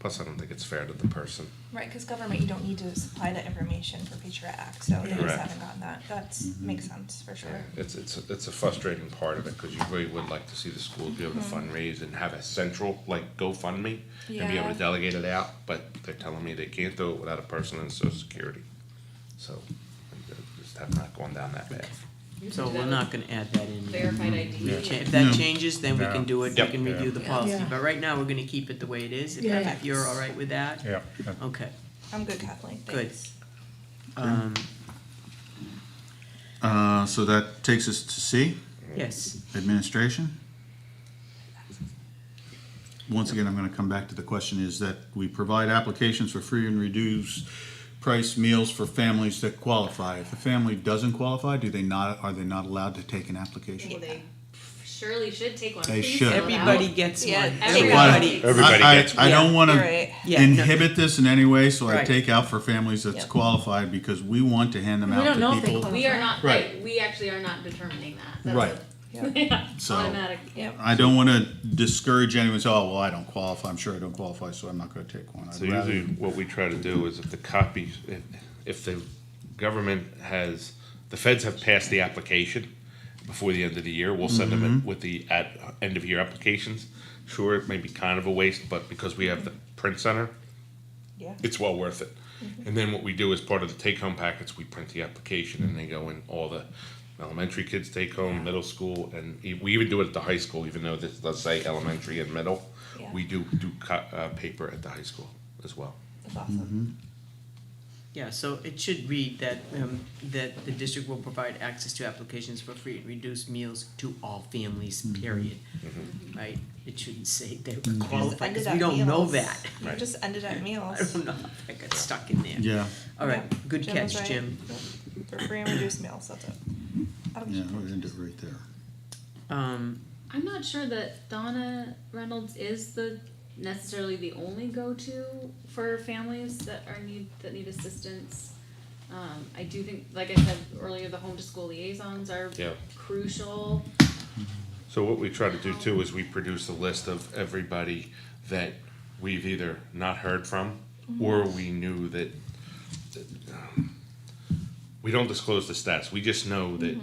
Plus, I don't think it's fair to the person. Right, cause government, you don't need to supply that information for Patriot Act, so they just Correct. haven't gotten that, that's, makes sense, for sure. It's a frustrating part of it, cause you really would like to see the schools be able to fundraise and have a central, like GoFundMe, and be able Yeah. to delegate it out, but they're telling me they can't do it without a person in social security. So, I just have not gone down that path. So we're not gonna add that in. Verified ID. If that No. changes, then we can do it, we Yep. can review the policy, Yeah. but right now, we're gonna keep it the way it is, Yeah. if you're all right with that? Yeah, Okay, I'm good, Kathleen, Good. thanks. So that takes us to C, Yes, administration. Once again, I'm gonna come back to the question is that we provide applications for free and reduced price meals for families that qualify. If the family doesn't qualify, are they not allowed to take an application? Well, they surely should take one. They Please should. fill it out. everybody gets one, Yeah, everybody. Everybody I gets don't Yeah. wanna You're right. Yeah, no. inhibit this in any way, so I Right. take out for families that's Yep. qualified, because we want to hand them We out don't know to if they people. qualify. We are not, Right. right, we actually are not determining that. That's Right. a- Yeah. So- Automatic. Yep. I don't wanna discourage anyone, say, oh, well, I don't qualify, I'm sure I don't qualify, so I'm not gonna take one. So I'd rather- usually what we try to do is if the copies, if the government has, the feds have passed the application before the end of the year, we'll send them in with the end of year applications. Sure, it may be kind of a waste, but because we have the print center, Yeah. it's well worth it. And then what we do as part of the take-home packets, we print the application and they go in all the elementary kids take home, middle school, and we even do it at the high school, even though this does say elementary and middle. Yeah. We do paper at the high school as well. That's awesome. Yeah, so it should read that, that the district will provide access to applications for free and reduced meals to all families, period. Right? It shouldn't say they qualify, because we don't know that. You Right. just ended at I meals. don't know if that got stuck in there. Yeah, All right, Yeah, good Jim catch, was right. Jim. For free and reduced meals, that's it. yeah, we'll end it right there. Um, I'm not sure that Donna Reynolds is necessarily the only go-to for families that need assistance. I do think, like I said earlier, the home to school liaisons are Yeah. crucial. So what we try to do too is we produce a list of everybody that we've either not heard from or we knew that we don't disclose the stats. We just know that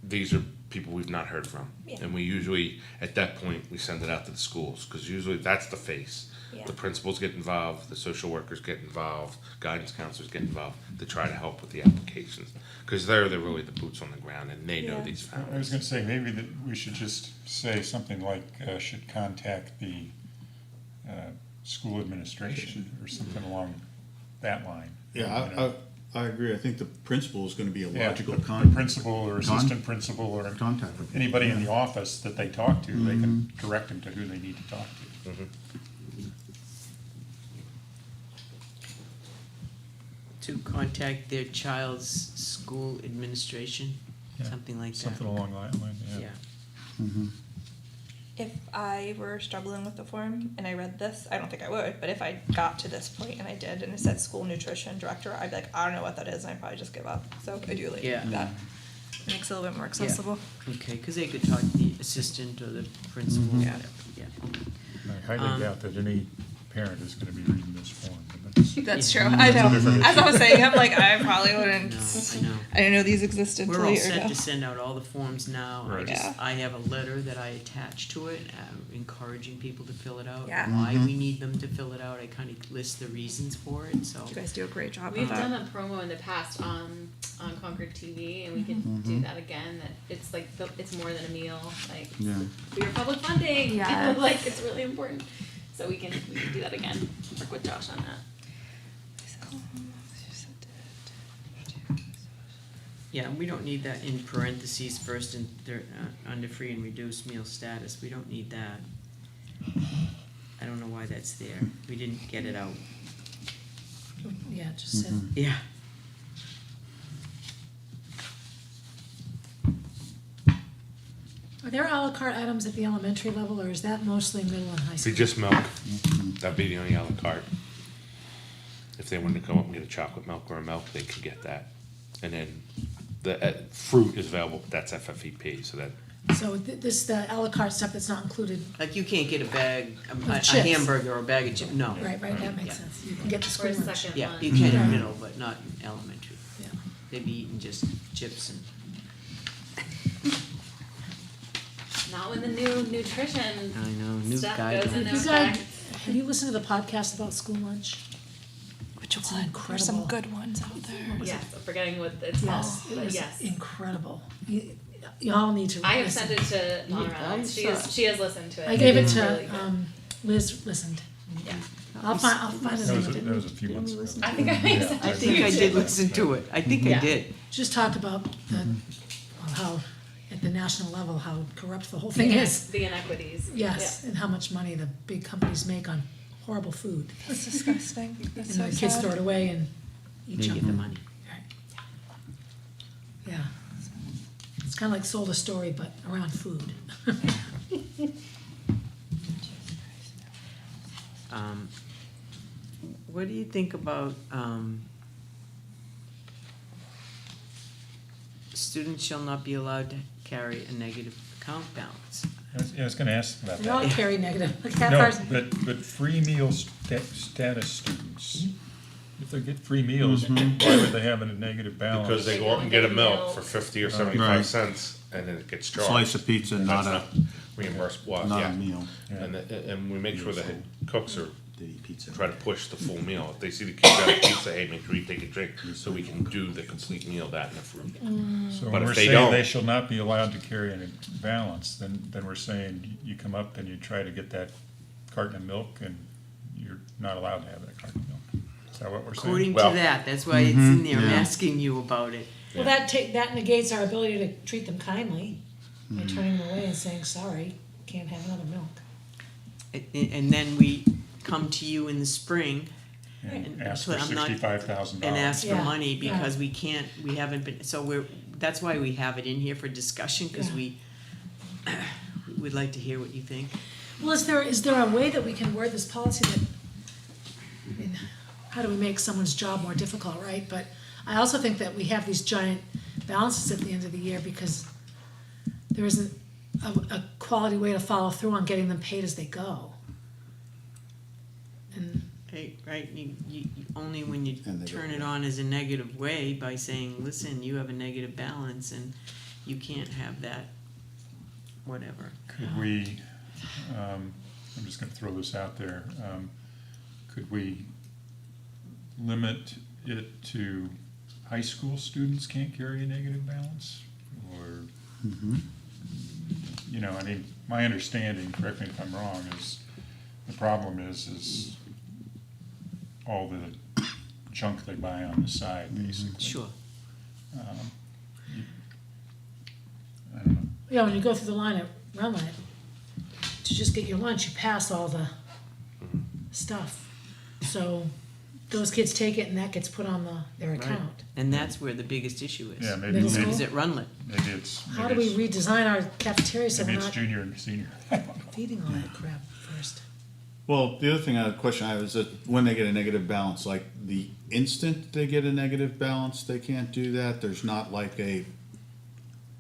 these are people we've not heard from. Yeah. And we usually, at that point, we send it out to the schools because usually that's the face. Yeah. The principals get involved, the social workers get involved, guidance counselors get involved to try to help with the applications. Because they're really the boots on the ground and they know Yeah. these I was families. gonna say, maybe that we should just say something like, should contact the, school administration or something along that line. You know? I agree. I think the principal is gonna be a Yeah, logical the con. principal or assistant principal or Contact. anybody in the office that they talk to, they can direct them to who they need to talk to. to contact their child's school administration, Yeah, something like that. Something along that line, yeah. Yeah, If I were struggling with the form and I read this, I don't think I would, but if I got to this point and I did, and it said school nutrition director, I'd be like, I don't know what that is, and I'd probably just give up. So I do like Yeah. that. Makes it a little bit more accessible. okay, because they could talk to the assistant or the principal, Yeah. whatever, yeah. I highly doubt that any parent is gonna be reading this form, but that's, That's true. I know. As I was saying, I'm like, I probably wouldn't. No, I know. I didn't know these existed We're till a all year set ago. to send out all the forms now. Right. Yeah. I have a letter that I attach to it, encouraging people to fill it out. Yeah. Why we need them to fill it out, I kind of list the reasons for it, so. You guys do a great job We've with done that. a promo in the past on Concord TV, and we can do that again. That it's like it's more than a meal. Like Yeah. for your public funding, Yes. like it's really important. So we can do that again. Work with Josh on that. Yeah, we don't need that in parentheses first and third, under free and reduced meal status, we don't need that. I don't know why that's there, we didn't get it out. Yeah, it just said, Yeah. are there à la carte items at the elementary level, or is that mostly middle and high See, school? just milk, that'd be the only a la carte. If they wanted to come up and get a chocolate milk or a milk, they could get that. And then the fruit is available, but that's FFEP, so that, So this, the à la carte stuff that's not included, Like you can't get a bag, a chips. hamburger or a bag of chips, no. right, that Yeah. makes sense. You can get the Or school a lunch. second Yeah, one. you can Yeah. in middle, but not in elementary. Yeah. They'd be eating just chips and, Not when the new nutrition I know, new stuff goes guidelines. into You guys, effect. have you listened to the podcast about school lunch? Which It's one? There's some incredible. good ones out there. Yes, I'm forgetting what it's Yes, called. it But was yes, incredible. Y'all need to I have listen. sent it to Donna Yeah, Reynolds. I She saw- has listened to it. I gave it It's to, really good. Liz listened. Yeah. I'll find the that name was, of it. that was a few months ago. I think I Yeah. sent I it think to I you did too. listen to it, I think I Yeah. did. Just talked about the, well, how, at the national level, how corrupt the whole thing is. The inequities. Yes, and how much money the big companies make on horrible food. That's disgusting. That's And so the kids sad. throw it away and eat They junk get the food. money. Right. Yeah. It's kinda like Sold a Story, but around food. What do you think about, students shall not be allowed to carry a negative account balance? I was gonna ask about They all that. carry negative, like half No, ours. but free meal status students, if they get free meals, why would they have a negative balance? because they go up and get a milk for 50 or 75 Right. cents, and then it gets charged. Slice of pizza, And not that's a, reimbursed, well, not yeah. a meal. And we make sure the head cooks are, They eat pizza. try to push the full meal. If they see the kids got a pizza, hey, make sure you take a drink, so we can do the complete meal, that and the fruit. So But when if we're they saying don't- they shall not be allowed to carry a balance, then we're saying you come up and you try to get that carton of milk and you're not allowed to have that carton of milk. Is that what we're saying? According to Well- that's why it's in there, I'm yeah. asking you about it. Well, that negates our ability to treat them kindly by turning them away and saying, sorry, can't have another milk. And then we come to you in the spring And Right. ask So for I'm not- $65,000. and ask for Yeah, money yeah. because we haven't been, so that's why we have it in here for discussion, cause Yeah. we'd like to hear what you think. Well, is there a way that we can word this policy that, I mean, how do we make someone's job more difficult, right? But I also think that we have these giant balances at the end of the year because there isn't a quality way to follow through on getting them paid as they go. And, Right, you only when you And they turn don't. it on as a negative way by saying, listen, you have a negative balance and you can't have that, whatever. Could we, I'm just gonna throw this out there, could we limit it to high school students can't carry a negative balance? Or, you know, I mean, my understanding, correct me if I'm wrong, is the problem is all the junk they buy on the side, basically. Sure. I don't know. yeah, when you go through the line at Runlet, to just get your lunch, you pass all the stuff. So those kids take it and that gets put on their Right. account. And that's where the biggest issue is. Yeah, maybe, Middle maybe, school? Is at Runlet. maybe it's, How do we maybe redesign our cafeteria so it's, we're maybe it's not junior and senior. feeding all that crap first? Well, the other thing question I have is that when they get a negative balance, like the instant they get a negative balance, they can't do that. There's not like a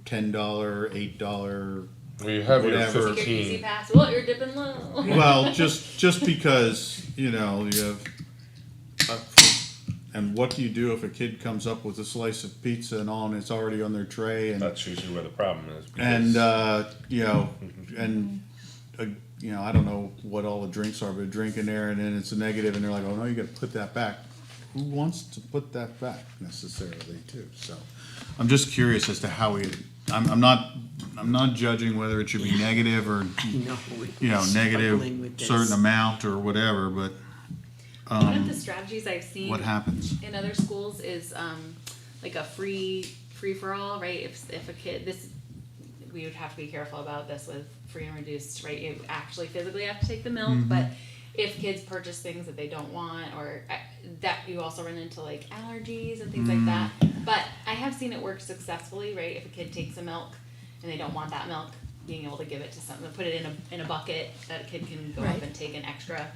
$10, $8. Well, you have your Whatever. Your easy 15. pass. Well, you're dipping low. Well, just because you have. And what do you do if a kid comes up with a slice of pizza and all, and it's already on their tray, and That's usually where the problem is. and because- I don't know what all the drinks are, but drinking there, and then it's a negative, and they're like, oh no, you got to put that back. Who wants to put that back necessarily, too? So, I'm just curious as to how we. I'm not judging whether it should be negative or No, negative struggling with this. certain amount or whatever, but One of the strategies I've seen what happens? in other schools is like a free for all, right? If a kid, we would have to be careful about this with free and reduced, right? You actually physically have to take the milk, but if kids purchase things that they don't want, or that you also run into like allergies and things like that. But I have seen it work successfully, right? If a kid takes a milk and they don't want that milk, being able to give it to someone, put it in a bucket that a kid can go Right. up and take an extra.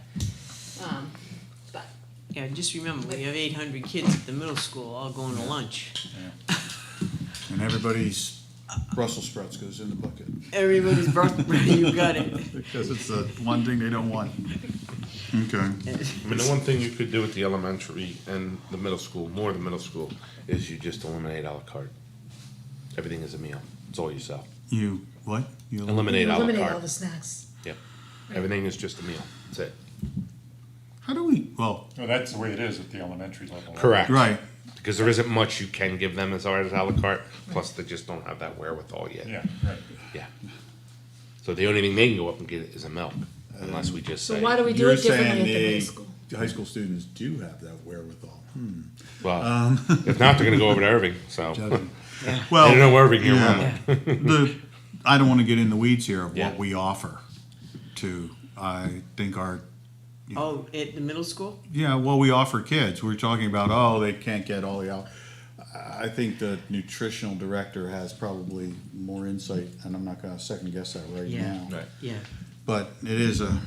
But Yeah, just remember, we have 800 kids at the middle school all going to lunch. And everybody's Brussels sprouts goes in the bucket Everybody's you got it. because it's the one thing they don't want. Okay. I mean, the one thing you could do at the elementary and the middle school, more the middle school, is you just eliminate a la carte. Everything is a meal. It's all you sell. You what? You Eliminate a la Eliminate all carte. the snacks. Yep. Everything is just a meal. That's it. How do we? Well, Well, that's the way it is at the elementary level. Correct. right. Because there isn't much you can give them as far as a la carte, plus they just don't have that wherewithal yet. Yeah, right. Yeah. So the only thing they can go up and get is a milk, unless we just So say, why do we do You're it differently at the saying middle school? the high school students do have that wherewithal. well, if not, they're gonna go over to Irving, so. Judging. They Well, don't know Irving here, yeah. Runlet. I don't want to get in the weeds here of Yeah. what we offer to. I think our. Oh, at the middle school? Yeah, well, we offer kids. We're talking about, they can't get all the. I think the nutritional director has probably more insight, and I'm not going to second guess that right Yeah. now. Right. Yeah. But it is a.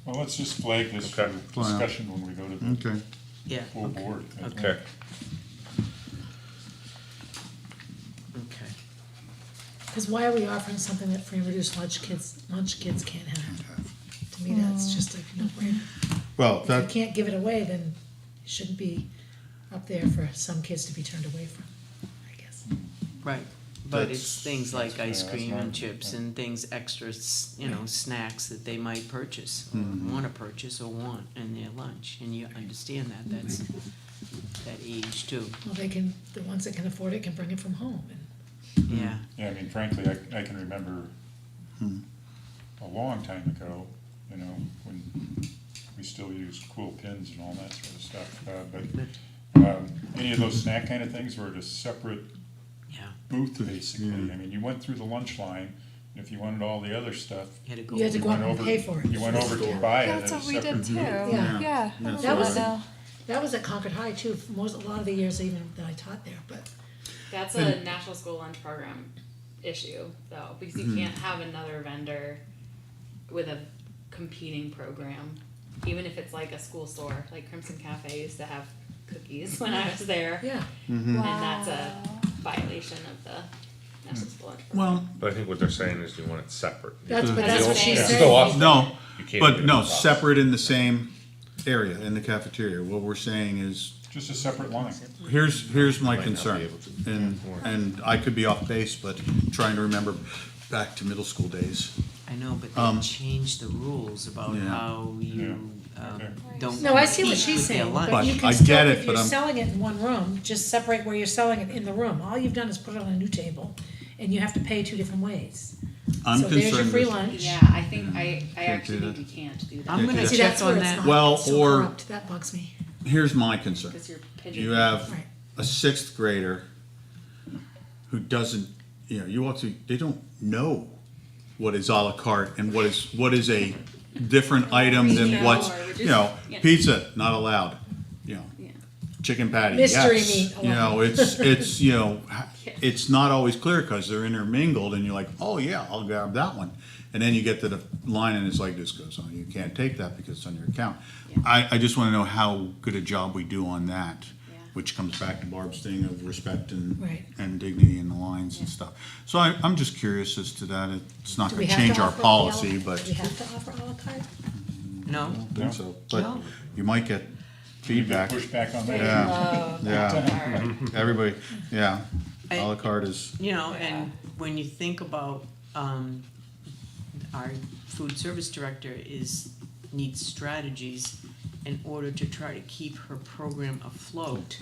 Well, let's just flag this for Okay. discussion when we go to the Mm-hmm. Okay. Yeah. full board. Okay. Okay. Because why are we offering something that free and reduced lunch kids can't have? To me, that's just a no-brainer. Well, If you that. can't give it away, then it shouldn't be up there for some kids to be turned away from, I guess. Right, but That's- it's things like ice that's cream my- and chips and things extras, snacks that they might purchase or wanna purchase or want in their lunch, and you understand that, that's that age too, Well, the ones that can afford it can bring it from home, and yeah. Yeah, I mean, frankly, I can remember a long time ago, when we we still use cool pins and all that sort of stuff. Any of those snack kind of things were at a separate Yeah, booth, basically. I mean, you went through the lunch line, and if you wanted all the other stuff, you had to go. You had to go went out and over, pay for it. you went over to buy it at That's a what we did separate too. booth. Yeah. Yeah. That was, No. that was at Concord High too, for a lot of the years even that I taught there, but. That's a National School Lunch Program issue, though, because you can't have another vendor with a competing program, even if it's like a school store. Like Crimson Cafe used to have cookies when I was there, Yeah, and that's a violation of the National School Lunch Program. Well, But I think what they're saying is you want it separate. that's what That's she's what saying. Go up. no, You can't but do it no, across. separate in the same area, in the cafeteria. What we're saying is, Just a separate line. here's my Might not be concern. able to. And I could be off base, but trying to remember back to middle school days. I know, but Um, they changed the rules about Yeah. how you Okay. don't. No, I see what compete she's with their saying, lunch. but you But can I still, get it, if but you're I'm- selling it in one room, just separate where you're selling it in the room. All you've done is put it on a new table, and you have to pay two different ways. I'm So there's your concerned free with- lunch. Yeah, I think I actually do think that. you can't do that. I'm gonna See, check that's where on it's that. not, Well, it's so or- corrupt, that bugs me. Here's my concern. Because you're You pigeonholed. have Right. a sixth grader who doesn't, you walk through, they don't know what is à la carte and what is a different item than Yeah, what's, or we're just- yeah. pizza, not allowed, Yeah. chicken patty, Mystery yes. meat, allowed. It's, it's not always clear because they're intermingled and you're like, oh yeah, I'll grab that one. And then you get to the line and it's like, this goes on, you can't take that because it's on your account. Yeah. I just want to know how good a job we do on that, Yeah. which comes back to Barb's thing of respect Right. and dignity in the lines and Yeah. stuff. So I'm just curious as to that. It's not Do going we to have change to our offer the policy, Do but we have to offer à la carte? No, I don't think so. But No. you might get feedback. Push back on that. Yeah, yeah. Everybody, yeah. I- À la carte is, and when you think about, our food service director needs strategies in order to try to keep her program afloat.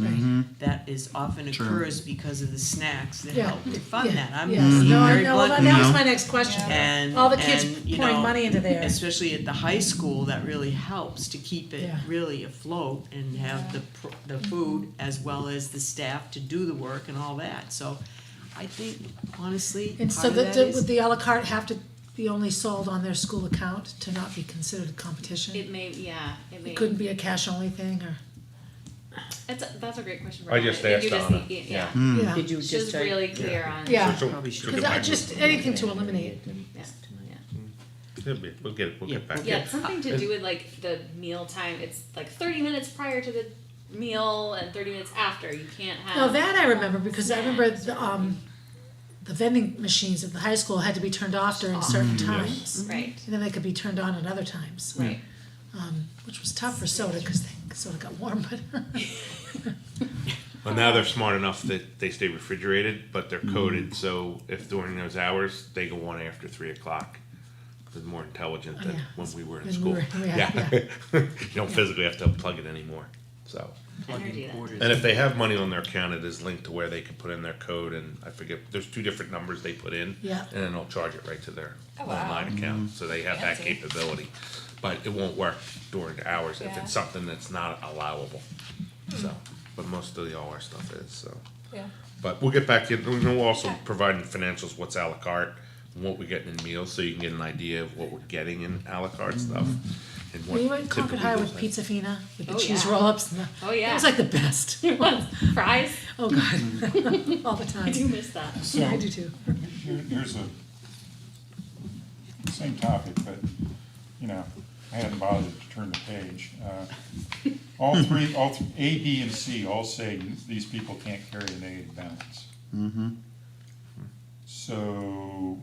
That is often True. occurs because of the snacks that Yeah, help to fund yeah, that. I'm yeah. being No, I very know, blunt that was No. my next question. And All the kids and, you pouring know, money into there. especially at the high school, that really helps to keep it Yeah. really afloat and have the food as well as the staff to do the work and all that. So I think honestly, And so part of that would is, the à la carte have to be only sold on their school account to not be considered competition? It may, yeah, it may. It couldn't be a cash only thing, or? That's a great question for I Anna. just think you asked Anna. need- Yeah. Yeah, did you She's just try? really clear on. yeah, Probably should. because just anything to eliminate it. Yeah, yeah. It'll be- We'll get it, we'll Yeah, get back. Yeah, it's something to do with like the meal time. It's like 30 minutes prior to the meal and 30 minutes after. You can't have. Now that I remember, because I remember the vending machines at the high school had to be turned off during certain times. Right, And then they could be turned on at other times, right. which was tough for soda, because soda got warm, but. Well, now they're smart enough that they stay refrigerated, but they're coded, so if during those hours, they go on after 3 o'clock. They're more intelligent Oh, than yeah. when we were in When we school. were- yeah. You don't physically have to unplug it anymore, so. Energy then. And if they have money on their account, it is linked to where they can put in their code, and I forget, there's 2 different numbers they put in. Yeah. And then they'll charge it right to their Oh, wow. online account, so they have that Fancy. capability. But it won't work during the hours if Yeah. it's something that's not allowable, so, but most of all our stuff is, so. Yeah. But we'll get back to it, we'll also Okay. provide in financials what's à la carte, and what we're getting in meals, so you can get an idea of what we're getting in à la carte stuff. And what We went to Concord typically High goes with in. Pizza Fina, with the Oh, cheese yeah. roll-ups and the. Oh, yeah. It was like the best. Fries. Oh, God. All the time. I do miss that. Yeah, I do too. Here's same topic, but, I hadn't bothered to turn the page. All three, A, B, and C all say these people can't carry a negative balance. So,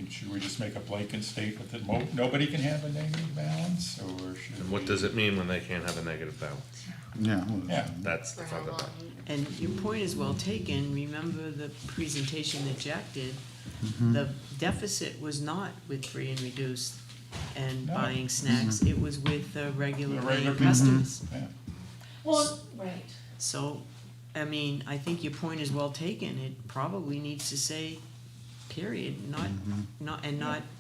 should we just make a blanket statement that nobody can have a negative balance, or should And what we- does it mean when they can't have a negative balance? Yeah. That's the For how fun long? part. And your point is well taken. Remember the presentation that Jack did? The deficit was not with free and reduced and No. buying snacks. It was with regular The regular paying people. customers. Yeah. Well, right. So, I mean, I think your point is well taken. It probably needs to say period, not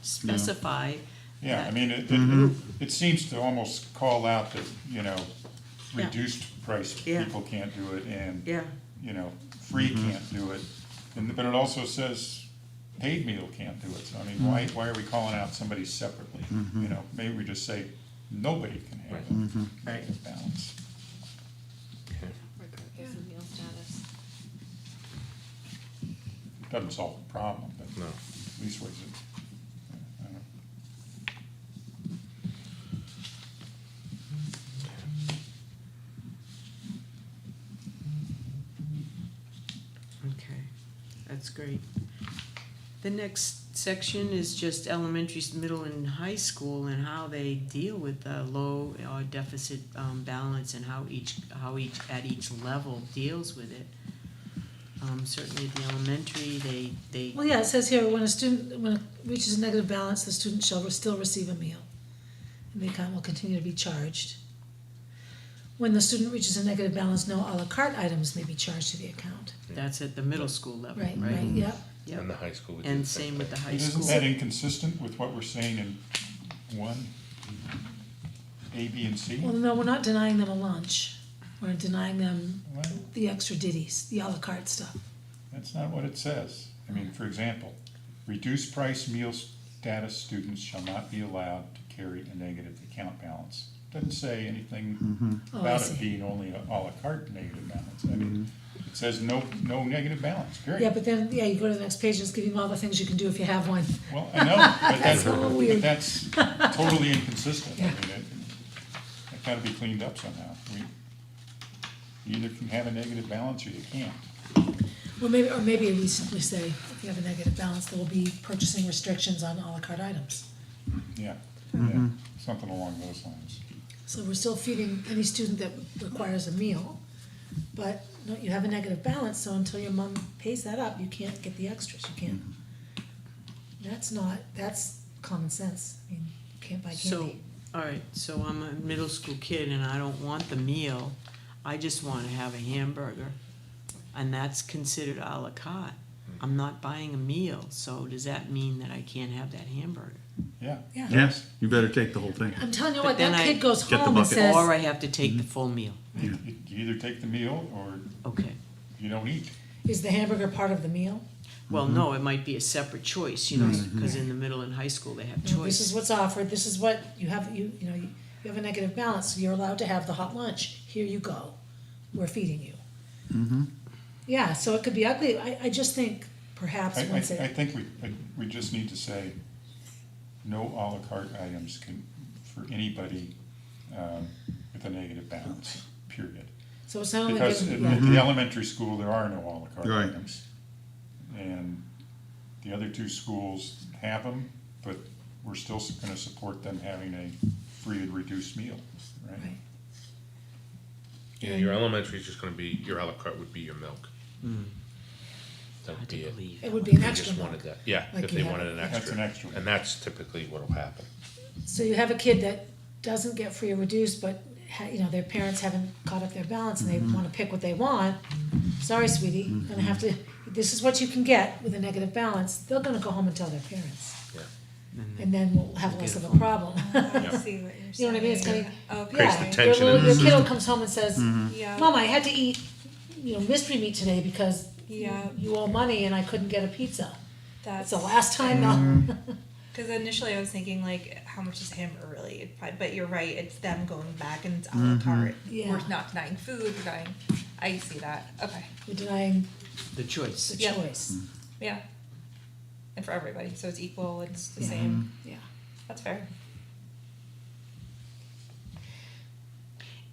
specify Yeah, I mean, it seems to almost call out that, Yeah. reduced price Yeah. people can't do it, and, Yeah, free can't do it. But it also says paid meal can't do it, so I mean, why are we calling out somebody separately? Maybe we just say, nobody can have a negative balance. Regardless of meal status. Doesn't solve the problem, but No. at least was it. I don't know. okay, that's great. The next section is just elementary, middle, and high school and how they deal with the low or deficit balance and how each at each level deals with it. Certainly at the elementary, they Well, yeah, it says here, when it reaches a negative balance, the student shall still receive a meal, and the account will continue to be charged. When the student reaches a negative balance, no à la carte items may be charged to the account. that's at the middle school level, right? Right, yep. Yep. And the high school. we do And the same thing. with the high But school. isn't that inconsistent with what we're saying in one, A, B, and C? Well, no, we're not denying them a lunch, we're denying them Well, the extra ditties, the à la carte stuff. that's not what it says. I mean, for example, reduced price meal status students shall not be allowed to carry a negative account balance. Doesn't say anything Oh, I about see. it being only a à la carte negative balance. I mean, it says no negative balance, period. Yeah, but then, you go to the next page, and it's giving you all the things you can do if you have one. Well, I know, but That's so weird. that's totally inconsistent. I Yeah. mean, it gotta be cleaned up somehow. You either can have a negative balance or you can't. Or maybe we simply say, if you have a negative balance, there will be purchasing restrictions on à la carte items. Yeah, something along those lines. So we're still feeding any student that requires a meal, but no, you have a negative balance, so until your mom pays that up, you can't get the extras, you can't. That's common sense, I mean, you can't buy So, candy. all right, so I'm a middle school kid and I don't want the meal, I just wanna have a hamburger, and that's considered à la carte. I'm not buying a meal, so does that mean that I can't have that hamburger? Yeah. Yeah. Yes, you better take the whole thing. I'm telling you But what, then that I kid goes get the home and bucket. says, Or I have to take the full meal? You either take the meal or Okay, you don't eat. is the hamburger part of the meal? well, no, it might be a separate choice, cause in the middle and high school, they have You know, this is choice. what's offered, this is what you have, you have a negative balance, so you're allowed to have the hot lunch, here you go, we're feeding you. Yeah, so it could be ugly, I just think perhaps I once I it, think we just need to say, no à la carte items for anybody with a negative balance, period. so it's not only Because giving, at yeah, the elementary school, there are no à la carte Right. items. And the other two schools have them, but we're still gonna support them having a free and reduced meal, right? right. Yeah, your elementary is just gonna be, your à la carte would be your milk. That I would be do it. believe. It would be an They extra just milk. wanted that, yeah, Like if you they have wanted it. an That's extra. an extra. And that's typically what'll happen. So you have a kid that doesn't get free or reduced, but their parents haven't caught up their balance and they wanna pick what they want. Sorry, sweetie, you're gonna have to, this is what you can get with a negative balance, they're gonna go home and tell their parents. Yeah. And then we'll have less of a problem. I see what you're saying. You know what I mean? It's gonna, Okay. Creates the yeah, tension your in the little, your kiddo system. comes home and says, Yeah. Mom, I had to eat, mystery meat today because Yeah. you owe money and I couldn't get a pizza. That's It's the last time now. Because initially I was thinking like, how much is hamburger really? But you're right, it's them going back and it's a la carte. Yeah. We're not denying food, we're denying, I see that, okay, We're denying The choice. the Yeah. choice. yeah. And for everybody, so it's equal, it's the Yeah. same, Yeah. that's fair.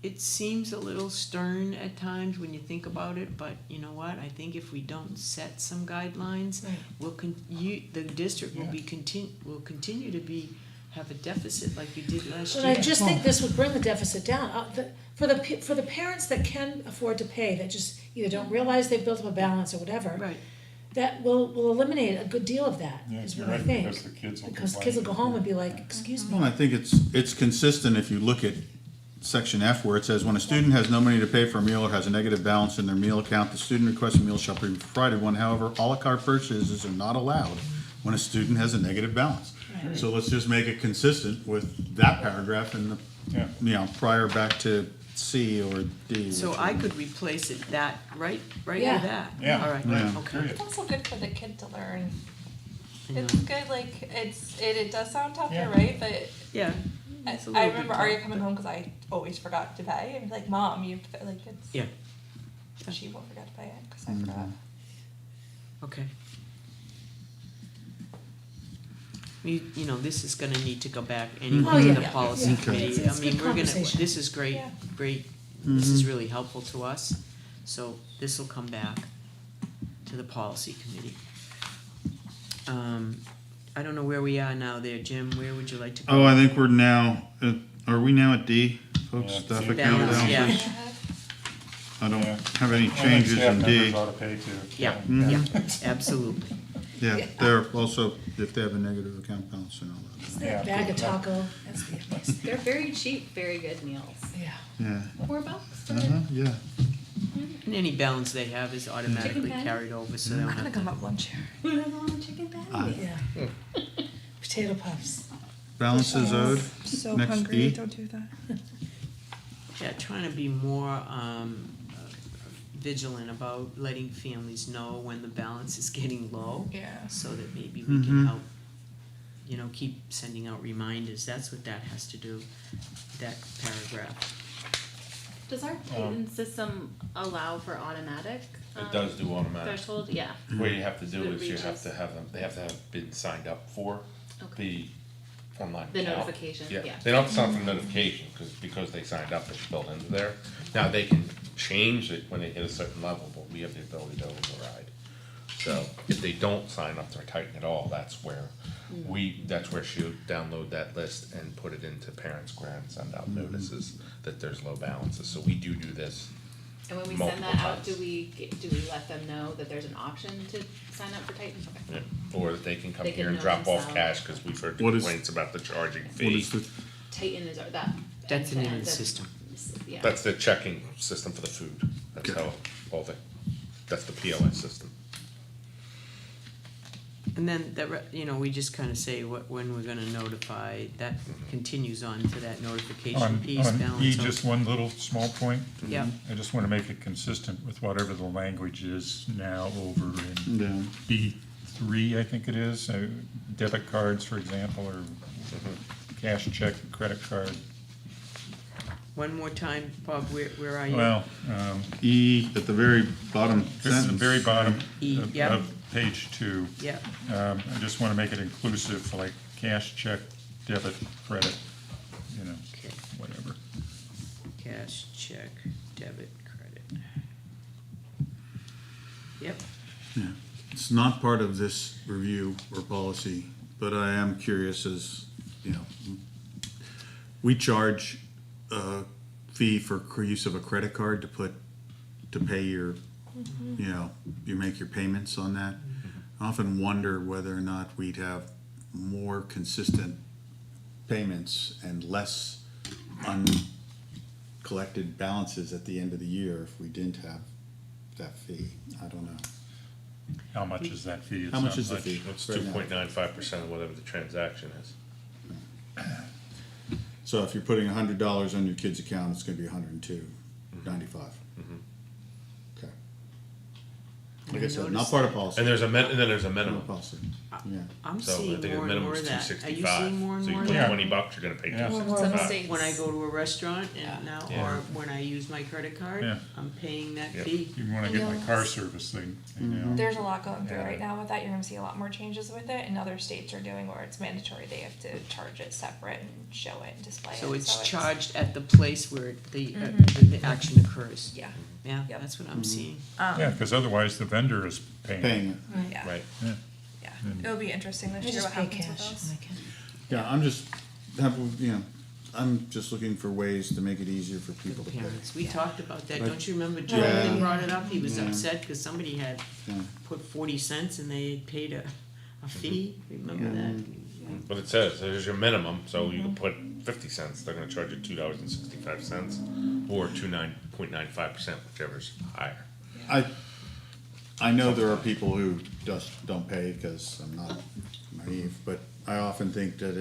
It seems a little stern at times when you think about it, but you know what? I think if we don't set some guidelines, Right. the district will Yeah. will continue to have a deficit like you did last But year. I just think this would bring the deficit down. For the parents that can afford to pay, that just either don't realize they've built up a balance or whatever, Right, that will eliminate a good deal of that, Yeah, is you're what I right, think. because the kids will Because complain. kids will go home and be like, excuse me. Well, I think it's consistent if you look at section F where it says, when a student has no money to pay for a meal or has a negative balance in their meal account, the student requesting meal shall be provided one. However, à la carte purchases are not allowed when a student has a negative balance. Right. So let's just make it consistent with that paragraph and the, Yeah. you know, prior back to C or D. So which I would- could replace it that, right Yeah. with that? Yeah. All right, Yeah. okay. Period. It's also good for the kid to learn. I know. It's good, like, it does sound tough, Yeah. you're right, but Yeah. I It's a little remember bit Arya tough, coming but- home because I always forgot to pay, and be like, Mom, you have to pay, like, it's. Yeah. She won't forget to pay it, because I forgot. Okay. You know, this is gonna need to go back anyway Oh, to yeah. the policy Yeah. committee. It's I mean, good we're gonna, conversation. this is great, Yeah. great, this is really helpful to us. So this'll come back to the policy committee. I don't know where we are now there, Jim, where would you like to go? Oh, I think we're now, are we now at D, folks? Yeah, Staff D. account Balance, yeah. balances? I don't Yeah. have any I think changes staff in members D. ought to pay too. Yeah, Mhm. yeah, absolutely. Yeah, they're also, if they have a negative account balance and all that. Yeah. Bag of taco, that's the, They're very cheap, very good meals. yeah. Yeah, $4 for yeah. And any balance they have is automatically patty? carried over, so they don't I'm gonna have come to. up lunch here. Who doesn't want a chicken patty? Yeah. Potato puffs. Balances owed, So next hungry, E. don't do that. Yeah, trying to be more vigilant about letting families know when the balance is getting low. Yeah. So that maybe we can help, you know, keep sending out reminders. That's what that has to do, that paragraph. Does our Titan system allow for automatic? It does do automatic. Threshold, yeah. What you have to do So it is you have reaches- to have them, they have to have been signed up for Okay. the online The account. notification, yeah. They don't have to sign up for notification, because they signed up, it's built into there. Now, they can change it when they hit a certain level, but we have the ability to override. So if they don't sign up for Titan at all, that's where that's where she'll download that list and put it into Parents Square and send out notices that there's low balances. So we do this. And when we Multiple send that out, times. do we let them know that there's an option to sign up for Titan? Okay. Yeah, or that they can come They here can and know drop off themselves. cash, cause we've heard What is- complaints about the charging What fee. is the, Titan is that. That's the name of end-to-end, the system. Yeah. That's the checking system for the food. That's Okay. how, all the, that's the POS system. And then you know, we just kind of say when we're gonna notify, that continues on to that notification On, piece, on balance. E, owed. just one little small point. Yeah. I just wanna make it consistent with whatever the language is now over in yeah, B3, I think it is, debit cards, for example, or cash check, credit card. One more time, Bob, where are you? Well, E at the very bottom this is the sentence. very bottom E, of yeah. of page 2. Yeah, I just wanna make it inclusive for like cash, check, debit, credit, you know, okay, whatever. cash, check, debit, credit. Yep, Yeah. It's not part of this review or policy, but I am curious as, you know, we charge a fee for use of a credit card to pay your, you know, you make your payments on that. I often wonder whether or not we'd have more consistent payments and less uncollected balances at the end of the year if we didn't have that fee. I don't know. How much is that fee? It's How much not is the fee? It's right now? 2.95% of whatever the transaction is. So if you're putting $100 on your kid's account, it's gonna be $102.95. Okay. Like I said, not part of policy. And there's and then there's a Not minimum. policy, yeah. I'm So I seeing think the more and minimum more is of that. Are you 265. seeing more and So more you of put that? $20, you're gonna pay Yeah. Some 265. states. When I go to a restaurant Yeah. and now, Yeah. or when I use my credit card, Yeah. I'm paying that Yep. fee. You wanna get my car service thing, you know? There's a lot going through Yeah. right now with that. You're gonna see a lot more changes with it, and other states are doing where it's mandatory. They have to charge it separate and show it and display it. So it's charged at the place where the action occurs. Yeah. Yeah, Yep. that's what I'm seeing. Yeah, because otherwise the vendor is paying. Paying it. Yeah. Right. Yeah. Yeah. It'll be interesting I this year just what pay happens with cash those. when I can. Yeah, I'm just looking for ways to make it easier for people to pay. Parents, we talked about that, Right. don't you remember Yeah. Jonathan brought it up, he was Yeah. upset because somebody had Yeah. put 40 cents and they had paid a fee, remember that? But it says, there's your minimum, so you can put 50 cents, they're gonna charge you $2.65, or 2.95%, whichever's higher. I I know there are people who just don't pay because I'm not naive, but I often think that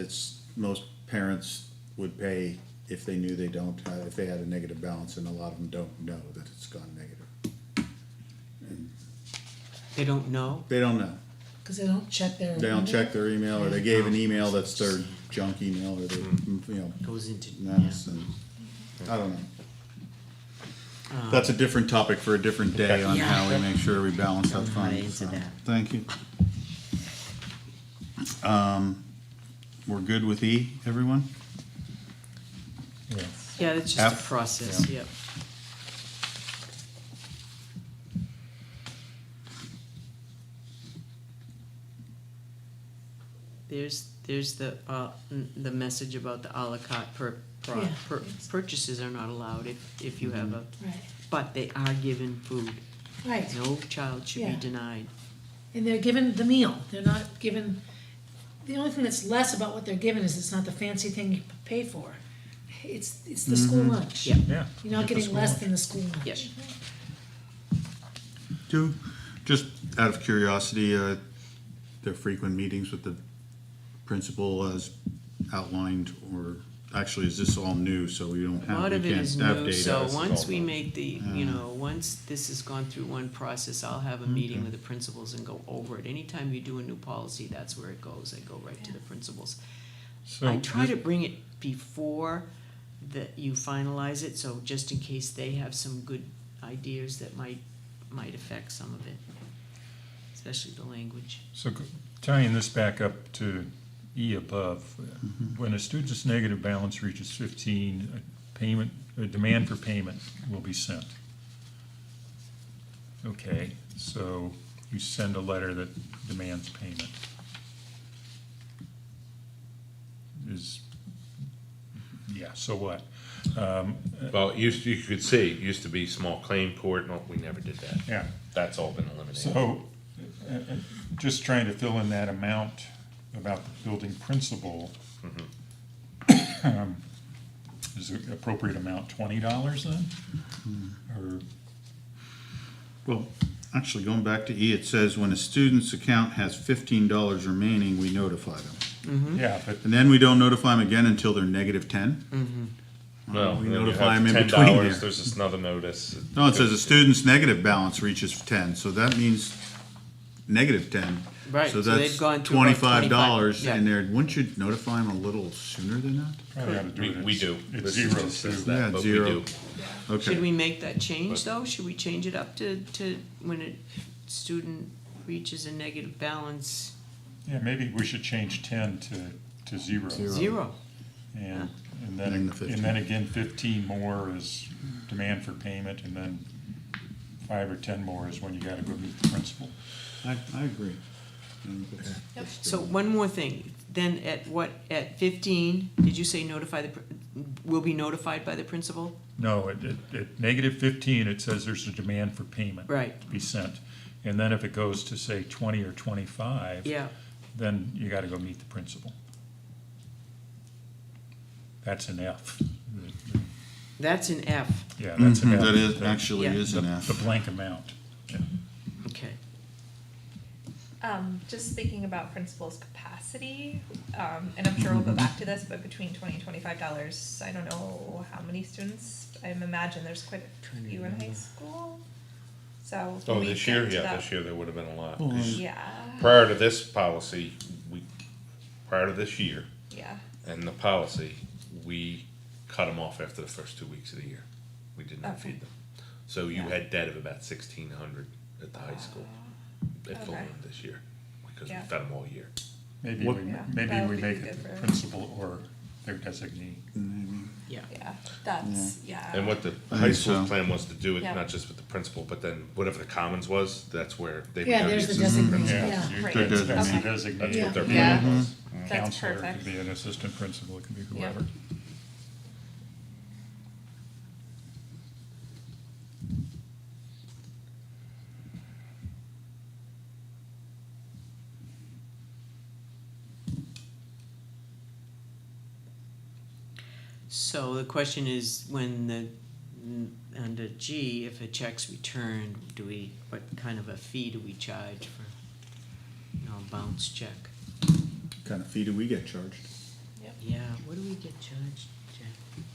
most parents would pay if they knew if they had a negative balance, and a lot of them don't know that it's gone negative. They don't know? They don't know. Cause they don't check their. They don't check their email, or they gave an email that's their junk email, or their, Goes into, mess, and I don't know. That's a different topic for a different day on how we make sure we balance out Don't know how to funds. answer So, that. thank you. We're good with E, everyone? Yes. Yeah, it's just F? a process, Yeah. yep. There's the message about the à la carte Yeah. purchases are not allowed if you have a, Right, but they are given food. right. No child should be Yeah. denied. And they're given the meal, they're not given, the only thing that's less about what they're given is it's not the fancy thing you pay for. It's the school lunch. Yeah. Yeah. You're not Get the getting school less lunch. than the school lunch. Yep. Just out of curiosity, there are frequent meetings with the principal as outlined, or actually, is this all new, so we don't A have, lot we of it can't is have new, data? so This is once all we new. make the, once this has gone through one process, I'll have a meeting with the principals and go over it. Anytime you do a new policy, that's where it goes. I go right to the principals. So I try to bring it before that you finalize it, so just in case they have some good ideas that might affect some of it, especially the language. So tying this back up to E above, when a student's negative balance reaches 15, a demand for payment will be sent. Okay, so you send a letter that demands payment. So what? Well, you could see, it used to be small claim court, no, we never did that. Yeah, That's all been eliminated. so, just trying to fill in that amount about the building principal. Is the appropriate amount $20 then? Or, Well, actually, going back to E, it says when a student's account has $15 remaining, we notify them. yeah, but, And then we don't notify them again until they're negative 10? Well, we then you notify have them in between $10, there. there's another notice. No, it says a student's negative balance reaches 10, so that means negative 10. Right, So so they've that's gone to about $25 yeah. in there. Wouldn't you notify them a little sooner than that? probably ought to do it. We do. It's This zero, just says too. Yeah, that, but we zero. do. Okay. Should we make that change, though? Should we change it up to when a student reaches a negative balance, Yeah, maybe we should change 10 to 0. zero? And And then, the 15. and then again, 15 more is demand for payment, and then 5 or 10 more is when you gotta go meet the principal. I agree. So one more thing, then at 15, did you say will be notified by the principal? No, at negative 15, it says there's a demand for payment. Right. To be sent. And then if it goes to, say, 20 or 25. Yeah, Then you gotta go meet the principal. That's an F. that's an F, Yeah, that's an F. That is, actually Yeah. is an F. The blank amount. Yeah. okay. Just thinking about principal's capacity, and I'm sure we'll go back to this, but between $20 and $25, I don't know how many students. I imagine there's quite a few in high school. So Oh, we this year? get to Yeah, that- this year there would have been a lot. Well, 'Cause Yeah, prior to this policy, prior to this year, yeah. and the policy, we cut them off after the first 2 weeks of the year. We did not Okay. feed them. So you Yeah. had debt of about 1,600 at the high school at Okay. Fulham this year, because we Yeah. fed them all year. Maybe What- we, Yeah, maybe that we would make be it good the for- principal or their designee. Yeah. Yeah, that's, yeah. And what the I high think school's so. plan was to do it, Yeah. not just with the principal, but then whatever the commons was, that's where they. Yeah, become there's the assistant designee, principals. yeah. You Right. could They're that's designated. designee. That's Yeah. what their Yeah. plan was. That's Counselor, it perfect. could be an assistant principal, it could be Yeah. whoever. So the question is, when the under G, if a check's returned, what kind of a fee do we charge for, a bounce check? Kind of fee do we get charged? Yeah, what do we get charged, Jack?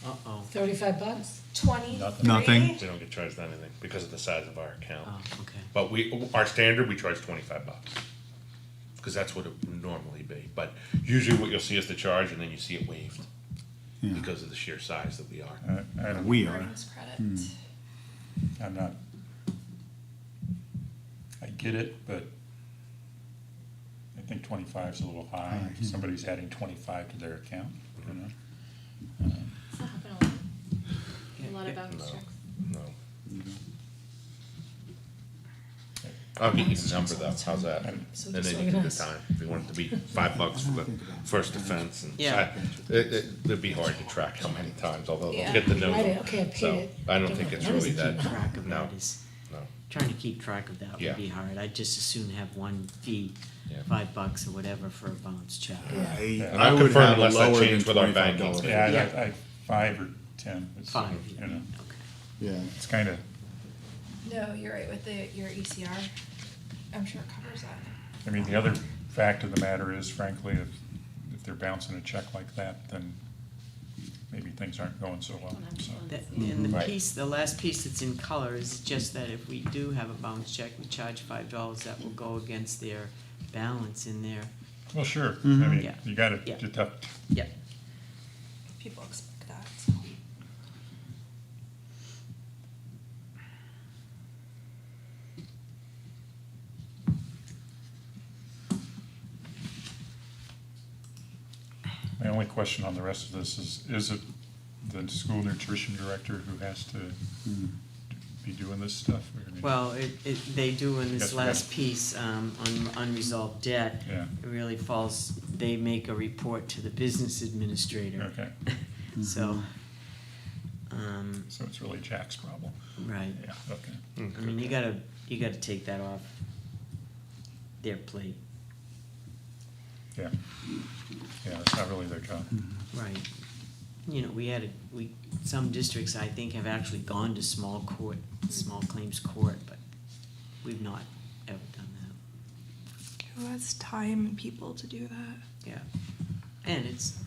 Uh-oh. $35? 23? Nothing. We don't get charged anything because of the size of our account. Oh, okay. But our standard, we charge $25. Because that's what it would normally be. But usually what you'll see is the charge and then you see it waived. Yeah. Because of the sheer size that we are. I don't, We are. Earnings credit. I'm not, I get it, but I think 25 is a little high. If somebody's adding 25 to their account, you know? Does that happen a lot? A lot of bounce No. checks. No. I'll get you the number though, how's that? And So then just you can do the organize. time, if you want it to be $5 for the first offense and. Yeah. It'd be hard to track how many times, although they'll Yeah. get the note. Write it, okay, I paid So, it. I don't think it's How does really it that, keep Track of no, that is, no, trying to keep track of that Yeah. would be hard. I'd just as soon have one fee, Yeah. $5 or whatever for a bounce check. I I'll would confirm have unless that lower than changed with our banking. $25. Yeah, Yeah. I 5 or 10. It's, 5, you know, okay. Yeah. it's kind of, No, you're right, with your ECR, I'm sure it covers that. I mean, the other fact of the matter is frankly, if they're bouncing a check like that, then maybe things aren't going so well, so. That, and the Right. piece, the last piece that's in color is just that if we do have a bounce check, we charge $5, that will go against their balance in there. Well, sure, I mean, Yeah. you gotta Yeah. deduct, Yep. People expect that, so. my only question on the rest of this is it the school nutrition director who has to be doing this stuff? Or I mean, Well, they do in this Yes, last yes. piece, on unresolved debt. Yeah. It really falls, they make a report to the business administrator. Okay, So, so it's really Jack's problem, right, yeah, okay. I mean, you gotta take that off their plate, Yeah, it's not really their job. right. You know, some districts, I think, have actually gone to small claims court, but we've not ever done that, Who has time and people to do that? yeah. And it's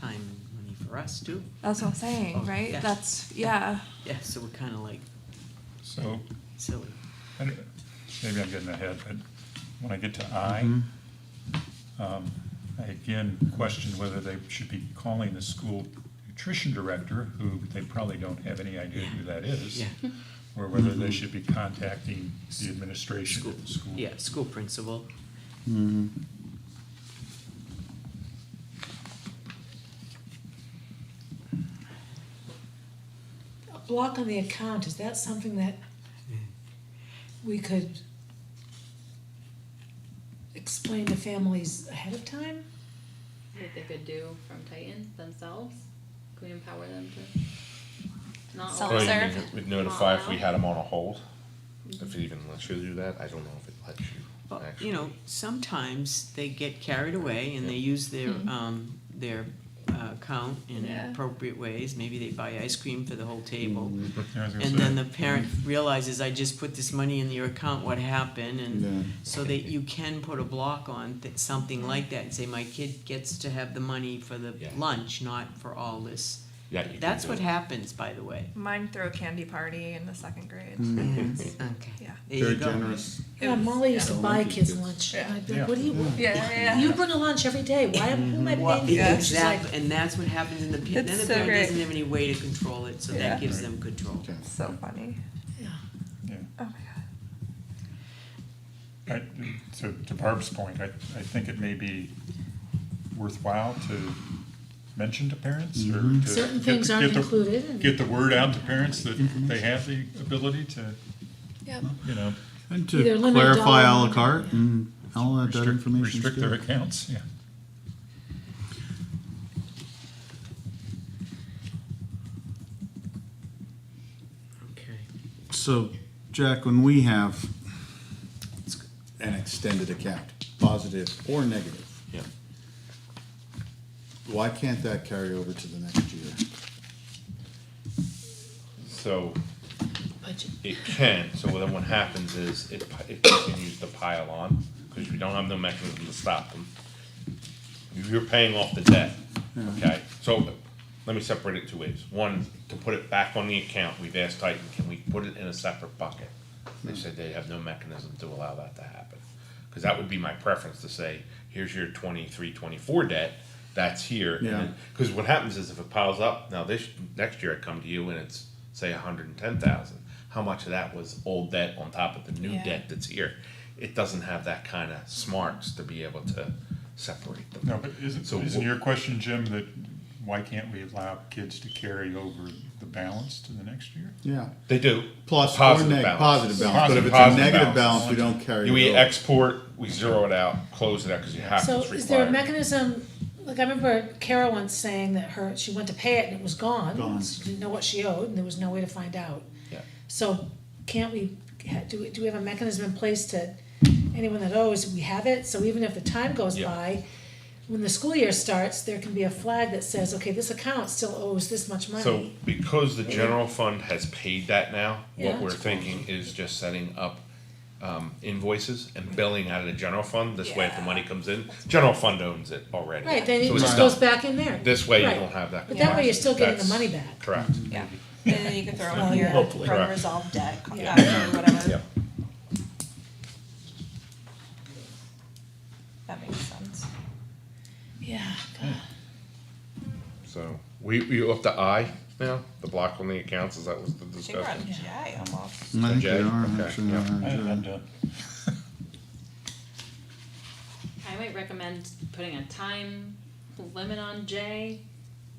time and money for us too, That's what I'm saying, Oh, right? yeah. That's, yeah. yeah, so we're kinda like So, silly. maybe I'm getting ahead, but when I get to I, I again question whether they should be calling the school nutrition director, who they probably don't have any idea who that is. Yeah. Or whether they should be contacting the administration of the school. Yeah, school principal. A block on the account, is that something that we could explain to families ahead of time? What they could do from Titan themselves? Can we empower them to not Self- allow- Well, you Self-serve? mean, we'd notify if we had them on a hold, if it even lets you do that, I don't know if it lets you, Well, actually. you know, sometimes they get carried away and they use their account in Yeah. appropriate ways. Maybe they buy ice cream for the whole table. Yeah, I was gonna And say. then the parent realizes, I just put this money in your account, what happened? Yeah. And so that you can put a block on something like that and say, my kid gets to have the money for the Yeah. lunch, not for all this. Yeah, you can That's do what it. happens, by the way. Mine threw a candy party in the second grade. Okay. Yeah. There you Very go. generous. Yeah, Molly used to Yeah. buy kids lunch. Yeah. And I'd be like, Yeah. what do you, Yeah, you bring a lunch every day, why, who am I Well, paying for? Yeah. She's like, exactly, and that's what happens in the then It's the so parent great. doesn't have any way to control it, so Yeah. that gives them control. Okay. So funny. yeah. Yeah. Oh my god. To Barb's point, I think it may be worthwhile to mention to parents or to. Certain get- things aren't get the- included and- Get the word out to parents that they have the ability to, Yep. you know, And Either to limit clarify dollar à la limit, carte yeah. and all that information. restrict their accounts, yeah. Okay. So, Jack, when we have an extended account, positive or negative, Yeah. why can't that carry over to the next year? So Budget. it can, so then what happens is it continues to pile on, because we don't have no mechanism to stop them. You're paying off the debt, okay? So let me separate it two ways. One, to put it back on the account, we've asked Titan, can we put it in a separate bucket? They said they have no mechanism to allow that to happen. Because that would be my preference, to say, here's your 23, 24 debt, that's here. Yeah. Because what happens is if it piles up, now next year I come to you and it's, say, 110,000. How much of that was old debt on top of the new Yeah. debt that's here? It doesn't have that kind of smarts to be able to separate them. No, but So isn't wh- your question, Jim, that why can't we allow kids to carry over the balance to the next year? Yeah. They do. Plus or Positive balance. positive balance, but if it's a Positive negative balance. balance, we don't carry it We over. export, we zero it out, close it out, because you have to, So it's is there a required. mechanism, like I remember Cara once saying that she went to pay it and it was gone. Gone. She didn't know what she owed and there was no way to find out. Yeah. So can't we, do we have a mechanism in place to, anyone that owes, we have it? So even if the time goes Yeah. by, when the school year starts, there can be a flag that says, okay, this account still owes this much money. So because the general fund has paid that now, Yeah. what we're thinking is just setting up invoices and billing out of the general fund. This way, if the money comes in, general fund owns it already. Right, then it So it's just done. goes back in there. This way, you Right. don't have that. But that way you're still getting the That's money back. Correct. Yeah, and then you can throw in here, Hopefully. Correct. unresolved debt, Yeah. or whatever. Yep. That makes sense. Yeah, God. So we up to I now, the block on the accounts, is that was the I think we're on discussion? J almost. I think Jay? they are, Okay, actually. yeah. I'm done. I might recommend putting a time limit on J.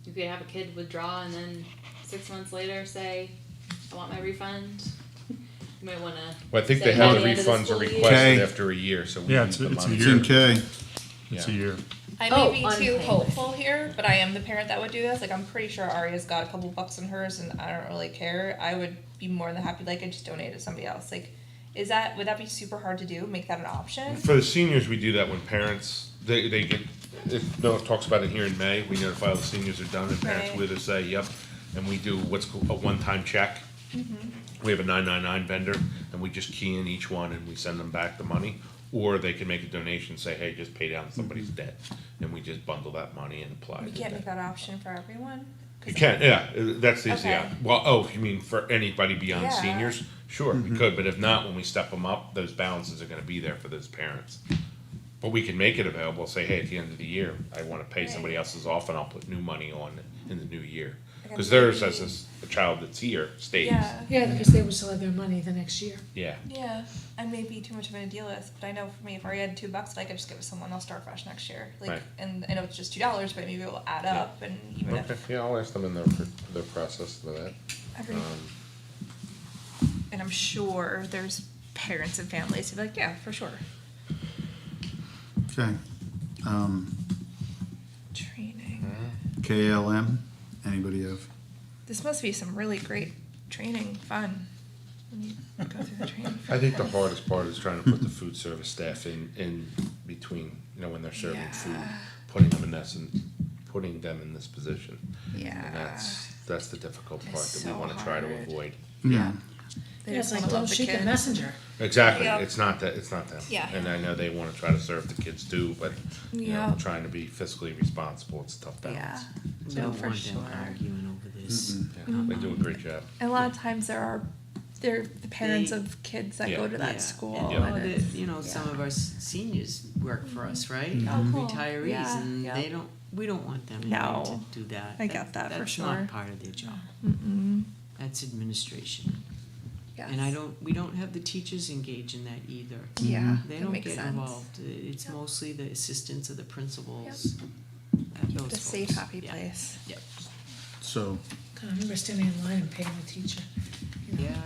You could have a kid withdraw and then 6 months later say, I want my refund. You might wanna. Well, I think say they have by the the end of the refunds are school year. requested Okay. after a year, so we Yeah, need it's the a money. It's in K. It's a Yeah. year. I Oh, may be too unpaid. hopeful here, but I am the parent that would do this. Like, I'm pretty sure Aria's got a couple bucks in hers, and I don't really care. I would be more than happy, like, I just donate it to somebody else. Like, would that be super hard to do? Make that an option? For the seniors, we do that when parents, they get, no, it talks about it here in May, we notify all the seniors are done, and parents Right. will either say, yep, and we do what's called a one-time check. We have a 999 vendor, and we just key in each one and we send them back the money. Or they can make a donation, say, hey, just pay down somebody's debt, and we just bundle that money and apply We the can't debt. make that option for everyone? 'Cause You can, yeah, that's the, Okay. yeah, well, oh, you mean for anybody beyond Yeah. seniors? Sure, we could, but if not, when we step them up, those balances are gonna be there for those parents. But we can make it available, say, hey, at the end of the year, I wanna pay somebody else's off and I'll put new money on in the new year. Okay, Cause theirs, maybe- as a child that's here, stays. Yeah. Yeah, because they would still have their money the next year. Yeah, Yeah, I may be too much of an idealist, but I know for me, if I had $2, I could just give it to someone, I'll start fresh next year. Like, Right. and I know it's just $2, but maybe it will add Yeah. up, and even okay, if yeah, I'll ask them in their process for that. every, and I'm sure there's parents and families who be like, yeah, for sure. Okay. Training. KLM, anybody have? This must be some really great training, fun. When you go through the training. I think the hardest part is trying to put the food service staff in between, when they're serving Yeah. food, putting them in this position. Yeah. And that's the difficult part It's that we so wanna try to hard. avoid. Yeah. They Yeah, just it's like, wanna don't love the shoot the kids. messenger. Exactly, Yep. it's not them. Yeah. And I know they wanna try to serve the kids too, but, Yep. trying to be fiscally responsible, it's a tough Yeah. balance. We No, don't for want them sure. arguing over this. Yeah, they do a great job. And a lot of times they're the parents They- of kids that Yeah. go to that Yeah, school. and Yeah. And it's, some of our seniors work for us, right? Oh, cool. Retirees, Yeah, and yeah. we don't want them No. having to do that. I get that for That's sure. not part of their job. Mm-mm. That's administration. Yes. And we don't have the teachers engage in that either. Yeah, They that don't makes get sense. involved. It's mostly the assistants of the principals. Keep Those it a safe, folks. happy Yeah. place. Yep. So, God, I remember standing in line and paying the teacher. You know, Yeah,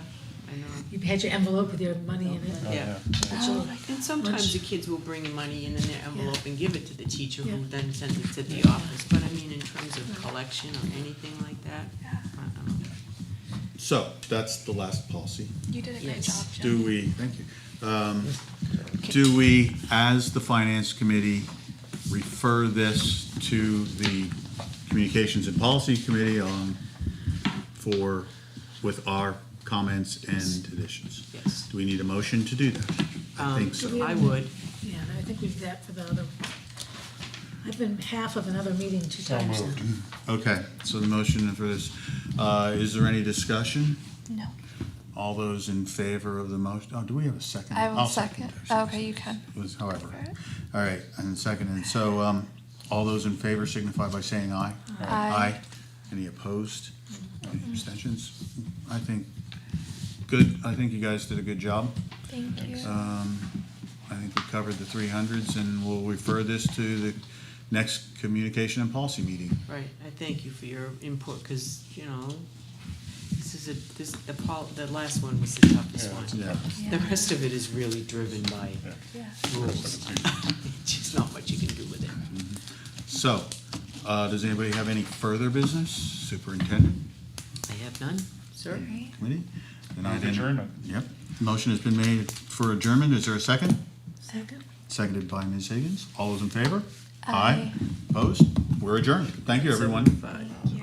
I know. You had your envelope with your money in it. Oh, Yeah. Oh, And sometimes Lunch. the kids will bring money in their envelope and give it to the teacher who Yeah. then sends it to the office. But I mean, in terms of collection or anything like that, so that's the last policy. You did a great Yes. job, Jim. Do we, thank you. Do we, as the finance committee, refer this to the communications and policy committee for with our comments and additions. Yes. Do we need a motion to do that? I think so. I would. Yeah, I think we did that for the other, I've been half of another meeting 2 So times now. moved. Okay, so the motion for this, is there any discussion? No. All those in favor of the motion, oh, do we have a second? I will I'll second. it. Okay, you can. It was however. Alright. All right, and second, and so, all those in favor signify by saying aye. Aye. Any opposed? Any abstentions? I think, good, I think you guys did a good job. Thank you. I think we covered the 300s, and we'll refer this to the next communication and policy meeting. Right, I thank you for your input, because, you know, the last one was the toughest one. Yeah. The rest of it is really driven by Yeah. rules. Just not much you can do with it. So, does anybody have any further business? Superintendent, I have none, sir. Alright. committee? Then I Move then- adjournment. Yep. Motion has been made for adjournment. Is there a second? Second? Seconded by Ms. Higgins. All those in favor? Aye. Opposed? We're adjourned. Thank you, everyone. 7:05.